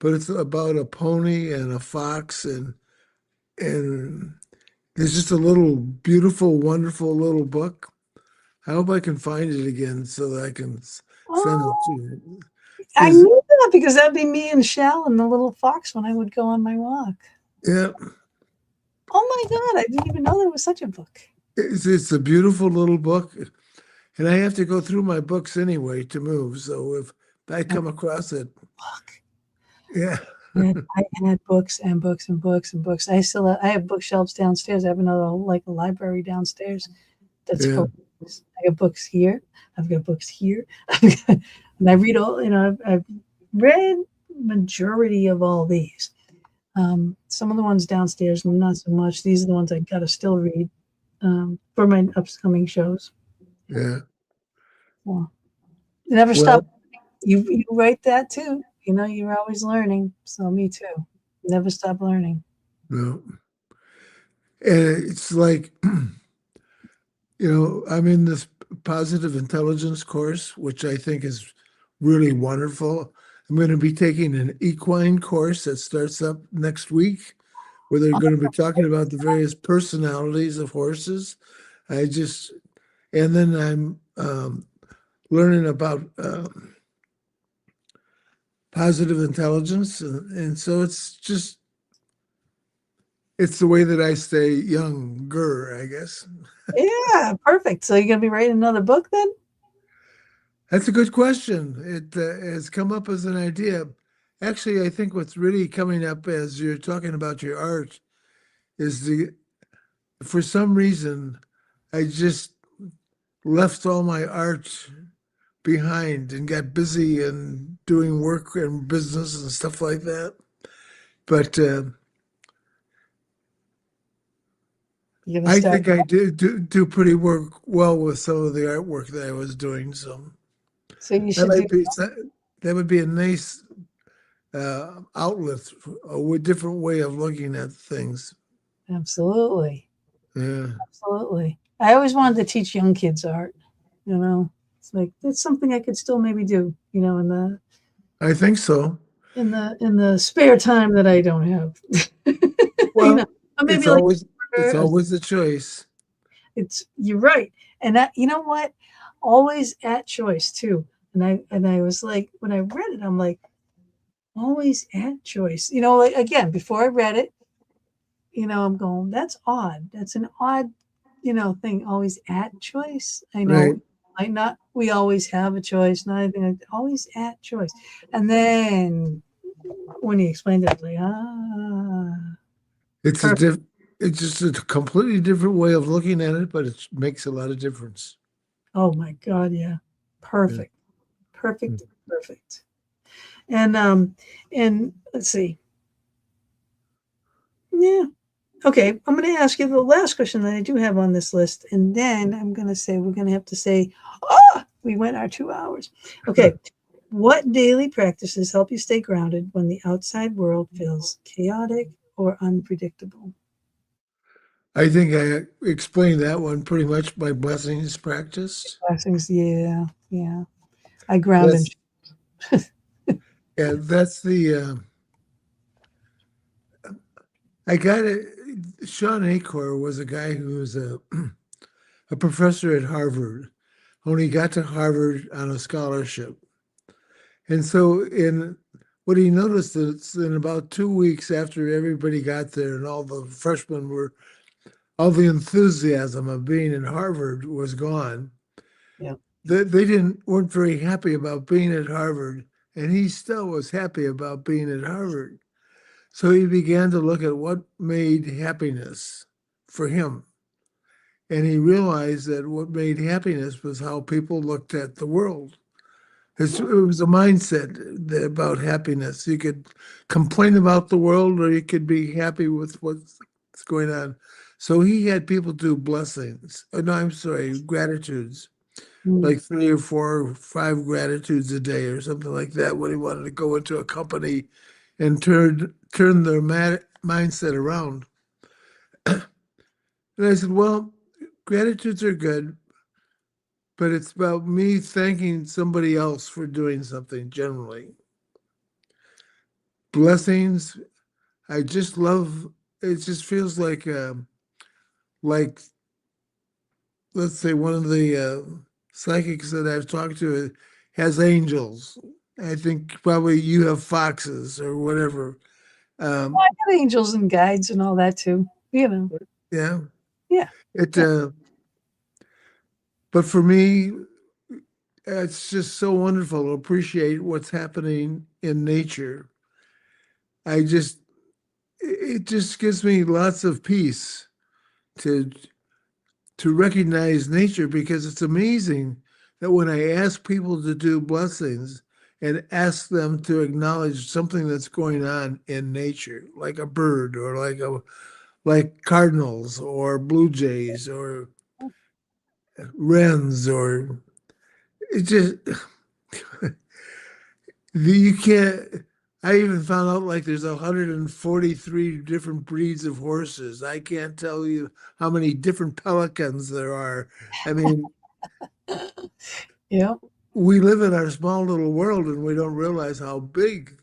but it's about a pony and a fox, and there's just a little beautiful, wonderful little book. I hope I can find it again so that I can send it to
oh,
you.
I
There's,
knew that because that'd be me and Shell and the little fox when I would go on my walk.
yeah,
Oh my God, I didn't even know there was such a book.
it's a beautiful little book, and I have to go through my books anyway to move. So if I
A
come across it,
book.
yeah,
I had books and books and books and books. I have bookshelves downstairs. I have another like a library downstairs that's
yeah,
full of books. I got books here. I've got books here. And I read all. I've read majority of all these. Some of the ones downstairs, not so much. These are the ones I gotta still read for my upcoming shows.
yeah.
Well, never stop.
Well,
You write that too. You're always learning. So me too. Never stop learning.
no. And it's like, I'm in this positive intelligence course, which I think is really wonderful. I'm going to be taking an equine course that starts up next week, where they're going to be talking about the various personalities of horses. I just, and then I'm learning about positive intelligence. And so it's the way that I stay younger, I guess.
Yeah, perfect. So you're gonna be writing another book then?
That's a good question. It has come up as an idea. Actually, I think what's really coming up as you're talking about your art is for some reason, I just left all my art behind and got busy and doing work and business and stuff like that. But
You're gonna
I
start.
think I did do pretty well with some of the artwork that I was doing. So
So you
that
should do
might be that would be a nice outlet, different way of looking at things.
absolutely,
Yeah,
absolutely. I always wanted to teach young kids art. It's like that's something I could still maybe do. In the
I think so.
spare time that I don't have. you know,
Well,
or
it's
maybe like
always it's
or
always a choice.
you're right, and that you know what, always at choice too. And I was like when I read it, I'm like always at choice. Like again before I read it. I'm going, that's odd. That's an odd, thing. Always at choice. I know
Right.
might not, we always have a choice, not anything like always at choice. And then when he explained it, I was like,
It's a
perfect.
diff it's just a completely different way of looking at it, but it makes a lot of difference.
Oh my God. Yeah. Perfect. Perfect. Perfect. And let's see. Yeah. Okay, I'm going to ask you the last question that I do have on this list, and then I'm going to say we're going to have to say, we went our 2 hours. Okay, what daily practices help you stay grounded when the outside world feels chaotic or unpredictable?
I think I explained that one pretty much by blessings practice.
Blessings, yeah, yeah. I ground and
That's that's the I got it. Sean Acor was a guy who was a professor at Harvard. Only got to Harvard on a scholarship, and so in what he noticed is in about 2 weeks after everybody got there and all the freshmen were, all the enthusiasm of being in Harvard was gone.
yeah.
They didn't weren't very happy about being at Harvard, and he still was happy about being at Harvard. So he began to look at what made happiness for him. And he realized that what made happiness was how people looked at the world. It was a mindset about happiness. You could complain about the world or you could be happy with what's going on. So he had people do blessings. No, I'm sorry, gratitudes,
Mm,
like 3 or 4 or 5 gratitudes a day or something like that when he wanted to go into a company and turn their mindset around. And I said, well, gratitudes are good, but it's about me thanking somebody else for doing something generally. Blessings, I just love, it just feels like, let's say one of the psychics that I've talked to has angels. I think probably you have foxes or whatever.
I
Um,
have angels and guides and all that too. You know,
yeah,
yeah,
it.
yeah.
But for me, it's just so wonderful to appreciate what's happening in nature. I just, it just gives me lots of peace to recognize nature because it's amazing that when I ask people to do blessings and ask them to acknowledge something that's going on in nature, like a bird or like cardinals or blue jays or wrens or it just you can't. I even found out like there's 143 different breeds of horses. I can't tell you how many different pelicans there are. I mean,
Yeah,
we live in our small little world and we don't realize how big.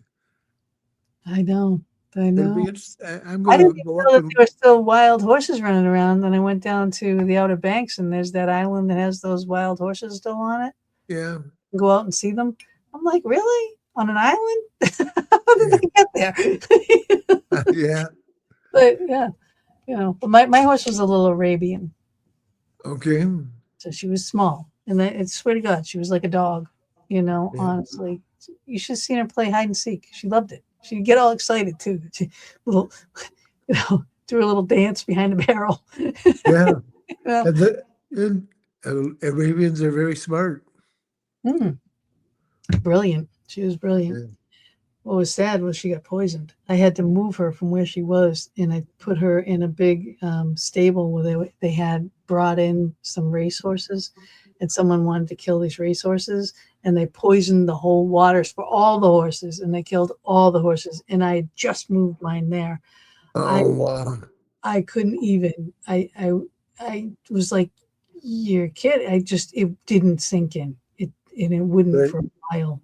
I know. I
It'll
know.
be interesting. I'm
I
going
didn't
to
even
go
know
up
that
and
there were still wild horses running around. Then I went down to the Outer Banks, and there's that island that has those wild horses still on it.
yeah,
Go out and see them. I'm like, really? On an island? How did
yeah,
they get there?
yeah.
But yeah, but my horse was a little Arabian,
Okay,
so she was small, and I swear to God, she was like a dog.
yeah.
Honestly, you should have seen her play hide and seek. She loved it. She'd get all excited too. She little, do a little dance behind the barrel.
Yeah.
You know?
And and Arabians are very smart.
Mm, brilliant. She was brilliant.
Yeah.
What was sad was she got poisoned. I had to move her from where she was, and I put her in a big stable where they had brought in some racehorses, and someone wanted to kill these racehorses, and they poisoned the whole waters for all the horses, and they killed all the horses. And I had just moved mine there. I
Oh wow.
I couldn't even. I was like, "You're kidding!" It didn't sink in. And it wouldn't
Right.
for a while.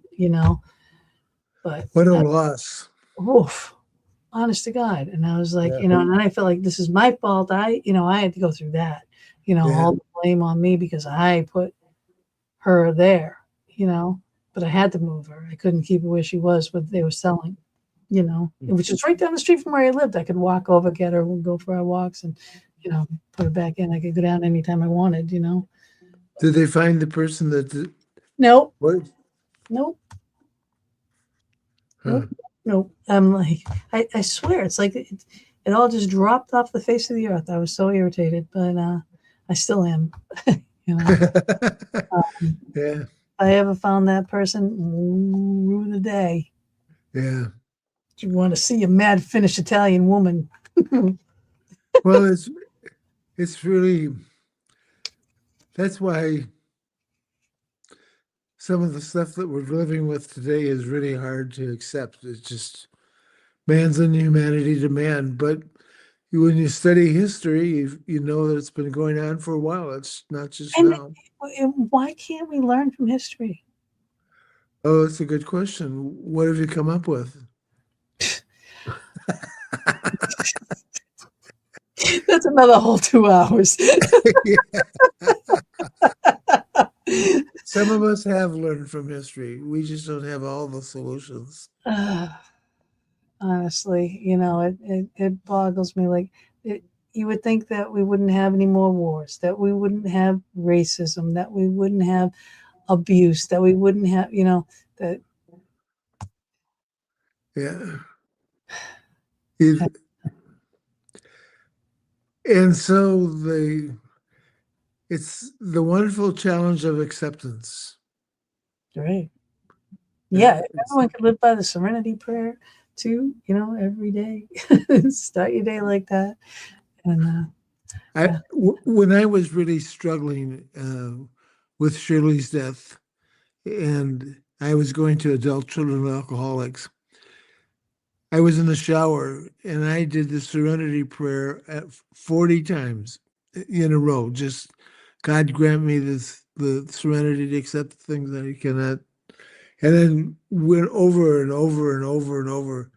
But
What a loss.
oof, honest to God. And I was like,
Yeah.
and then I felt like this is my fault. I had to go through that,
Yeah.
all the blame on me because I put her there, but I had to move her. I couldn't keep her where she was, what they were selling, which is right down the street from where I lived. I could walk over, get her, we'll go for our walks and, put her back in. I could go down anytime I wanted.
Did they find the person that did
Nope,
what?
nope,
Huh.
nope, nope. I'm like, I swear, it's like it all just dropped off the face of the earth. I was so irritated, but I still am. You know, um,
Yeah.
I ever found that person, rue the day.
Yeah.
You want to see a mad Finnish Italian woman.
Well, it's really that's why some of the stuff that we're living with today is really hard to accept. It's just man's inhumanity to man. But when you study history, you know that it's been going on for a while. It's not just
And
now.
why can't we learn from history?
Oh, that's a good question. What have you come up with?
That's another whole 2 hours.
Yeah. Some of us have learned from history. We just don't have all the solutions.
Honestly, it boggles me. Like, it, you would think that we wouldn't have any more wars, that we wouldn't have racism, that we wouldn't have abuse, that we wouldn't have, that.
Yeah. It, and so it's the wonderful challenge of acceptance.
Right.
Yeah,
Yeah, if everyone could live by the serenity prayer too, every day. Start your day like that. And yeah.
when I was really struggling with Shirley's death, and I was going to adult children of alcoholics, I was in the shower and I did the serenity prayer at 40 times in a row. Just God grant me the serenity to accept the things that I cannot. And then went over and over and over and over.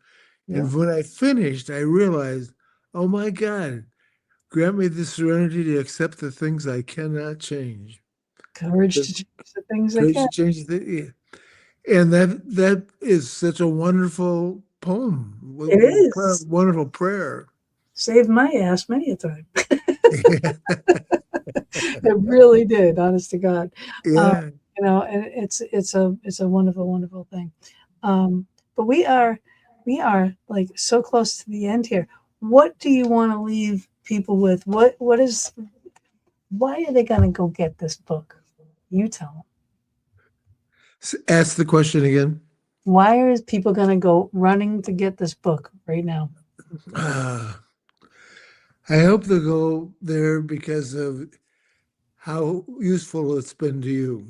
Yeah.
And when I finished, I realized, oh my God, grant me the serenity to accept the things I cannot change.
Courage
The
to change the things that
courage
can.
to change the yeah. And that is such a wonderful poem,
It is.
wonderful prayer.
Saved my ass many a time.
Yeah.
It really did, honest to God. Uh,
Yeah.
and it's a wonderful, wonderful thing. But we are like so close to the end here. What do you want to leave people with? Why are they gonna go get this book? You tell them.
Ask the question again.
Why are people gonna go running to get this book right now?
Uh, I hope they'll go there because of how useful it's been to you.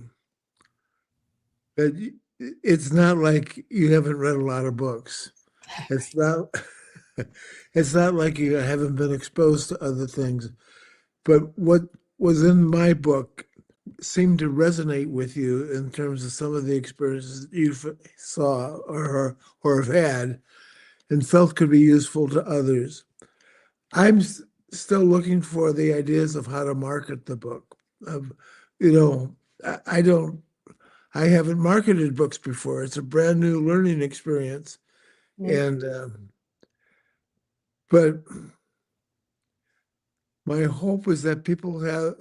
But it's not like you haven't read a lot of books. It's not. It's not like you haven't been exposed to other things. But what was in my book seemed to resonate with you in terms of some of the experiences you saw or have had and felt could be useful to others. I'm still looking for the ideas of how to market the book. Of, you know, I don't, I haven't marketed books before. It's a brand new learning experience,
Right.
and but my hope is that people have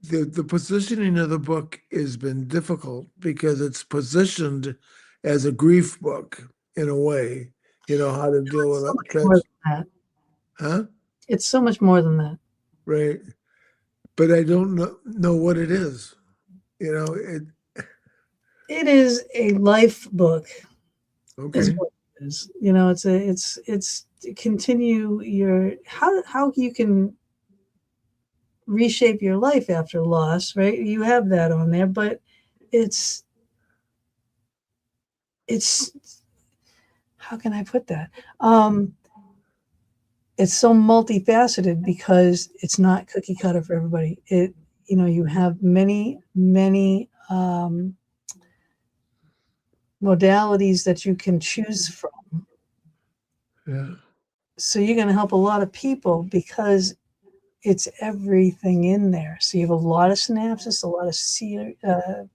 the positioning of the book has been difficult because it's positioned as a grief book in a way. You know how to deal
It's
with
so
a
much more
tragedy,
than that.
huh?
It's so much more than that.
Right. But I don't know what it is. You know, it
It is a life book, is
okay.
what it is. It's to continue your how you can reshape your life after loss, right? You have that on there, but it's it's how can I put that? It's so multifaceted because it's not cookie cutter for everybody. You have many, many modalities that you can choose from.
Yeah.
So you're going to help a lot of people because it's everything in there. So you have a lot of synapses, a lot of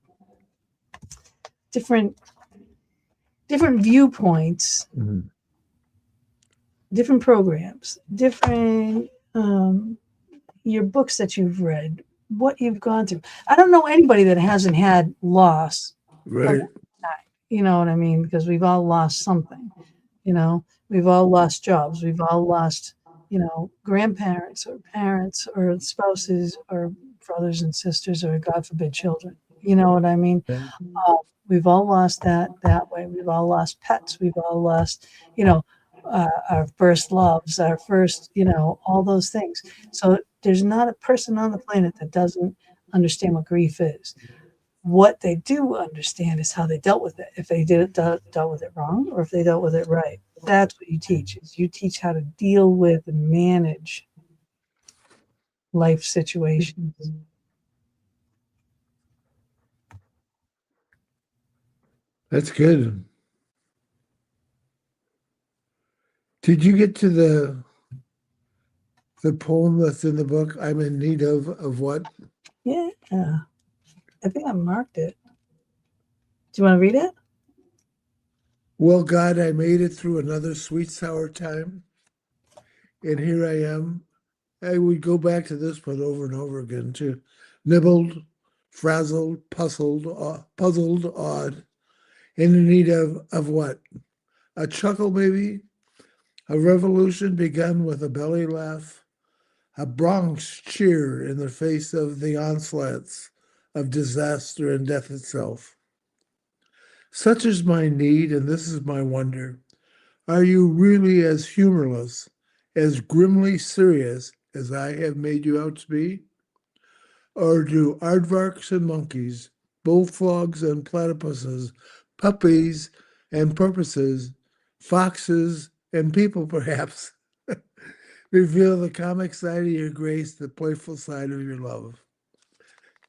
different different viewpoints,
Mhm.
different programs, different your books that you've read, what you've gone through. I don't know anybody that hasn't had loss.
Right.
You know what I mean? Because we've all lost something. We've all lost jobs. We've all lost, grandparents or parents or spouses or brothers and sisters or, God forbid, children. You know what I mean?
Yeah.
We've all lost that way. We've all lost pets. We've all lost, our first loves, our first, all those things. So there's not a person on the planet that doesn't understand what grief is. What they do understand is how they dealt with it. If they dealt with it wrong, or if they dealt with it right. That's what you teach. Is you teach how to deal with and manage life situations.
That's good. Did you get to the poem that's in the book? I'm in need of what?
Yeah, I think I marked it. Do you want to read it?
Well, God, I made it through another sweet sour time, and here I am. I would go back to this one over and over again too. Nibbled, frazzled, puzzled, awed, in need of what? A chuckle, maybe? A revolution begun with a belly laugh, a Bronx cheer in the face of the onslaughts of disaster and death itself. Such is my need, and this is my wonder. Are you really as humorless, as grimly serious as I have made you out to be? Or do aardvarks and monkeys, bullfrogs and platypuses, puppies and porpoises, foxes and people perhaps reveal the comic side of your grace, the playful side of your love?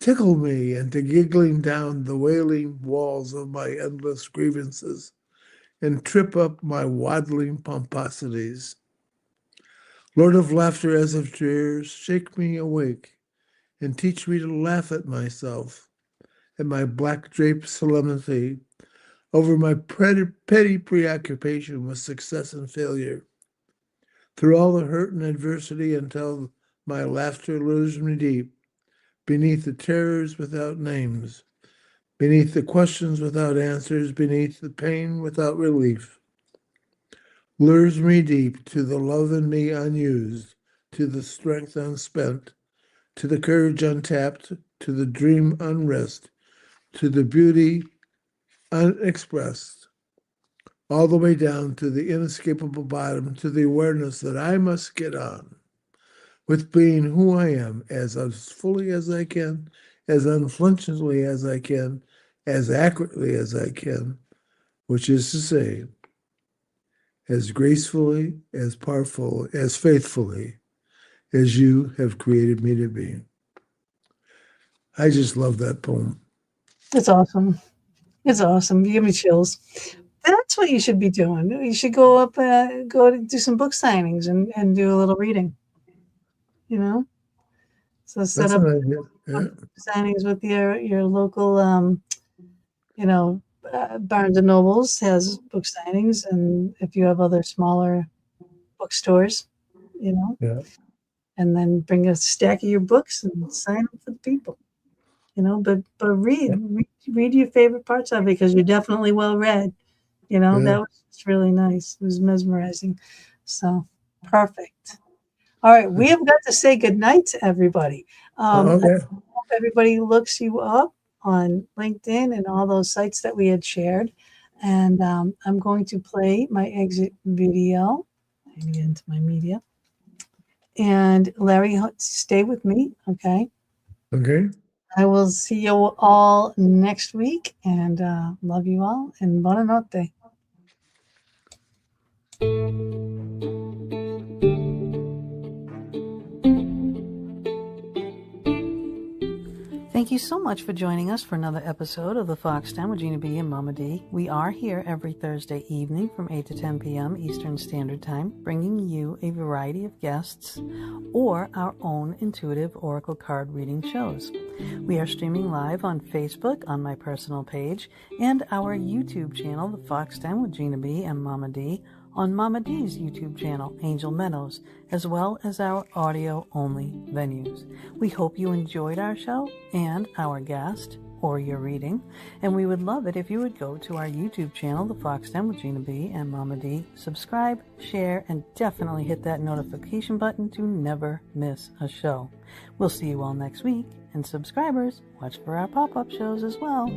Tickle me into giggling down the wailing walls of my endless grievances and trip up my waddling pomposities. Lord of laughter as of tears, shake me awake and teach me to laugh at myself, at my black draped solemnity, over my petty preoccupation with success and failure, through all the hurt and adversity until my laughter lures me deep, beneath the terrors without names, beneath the questions without answers, beneath the pain without relief. Lures me deep to the love in me unused, to the strength unspent, to the courage untapped, to the dream unrest, to the beauty unexpressed, all the way down to the inescapable bottom, to the awareness that I must get on with being who I am as fully as I can, as unflinchingly as I can, as accurately as I can, which is to say, as gracefully, as powerful, as faithfully as you have created me to be. I just love that poem.
It's awesome. It's awesome. You give me chills. That's what you should be doing. You should go up, go to do some book signings and do a little reading. You know, so set
That's
up
an idea.
book
Yeah.
signings with your local, you know, Barnes and Nobles has book signings, and if you have other smaller bookstores, you know,
Yeah.
and then bring a stack of your books and sign them for the people. You know, but read your favorite parts of it because you're definitely well read. You know,
Yeah.
that was just really nice. It was mesmerizing. So perfect. All right, we have got to say goodnight to everybody. I
Okay.
hope everybody looks you up on LinkedIn and all those sites that we had shared. And I'm going to play my exit video. Let me get into my media. And Larry, stay with me, okay?
Okay.
I will see you all next week, and love you all, and buonanotte. Thank you so much for joining us for another episode of the Fox Den with Gina B and Mama D. We are here every Thursday evening from 8 to 10 p.m. Eastern Standard Time, bringing you a variety of guests or our own intuitive oracle card reading shows. We are streaming live on Facebook on my personal page and our YouTube channel, The Fox Den with Gina B and Mama D, on Mama D's YouTube channel, Angel Meadows, as well as our audio-only venues. We hope you enjoyed our show and our guest, or your reading, and we would love it if you would go to our YouTube channel, The Fox Den with Gina B and Mama D, subscribe, share, and definitely hit that notification button to never miss a show. We'll see you all next week, and subscribers, watch for our pop-up shows as well.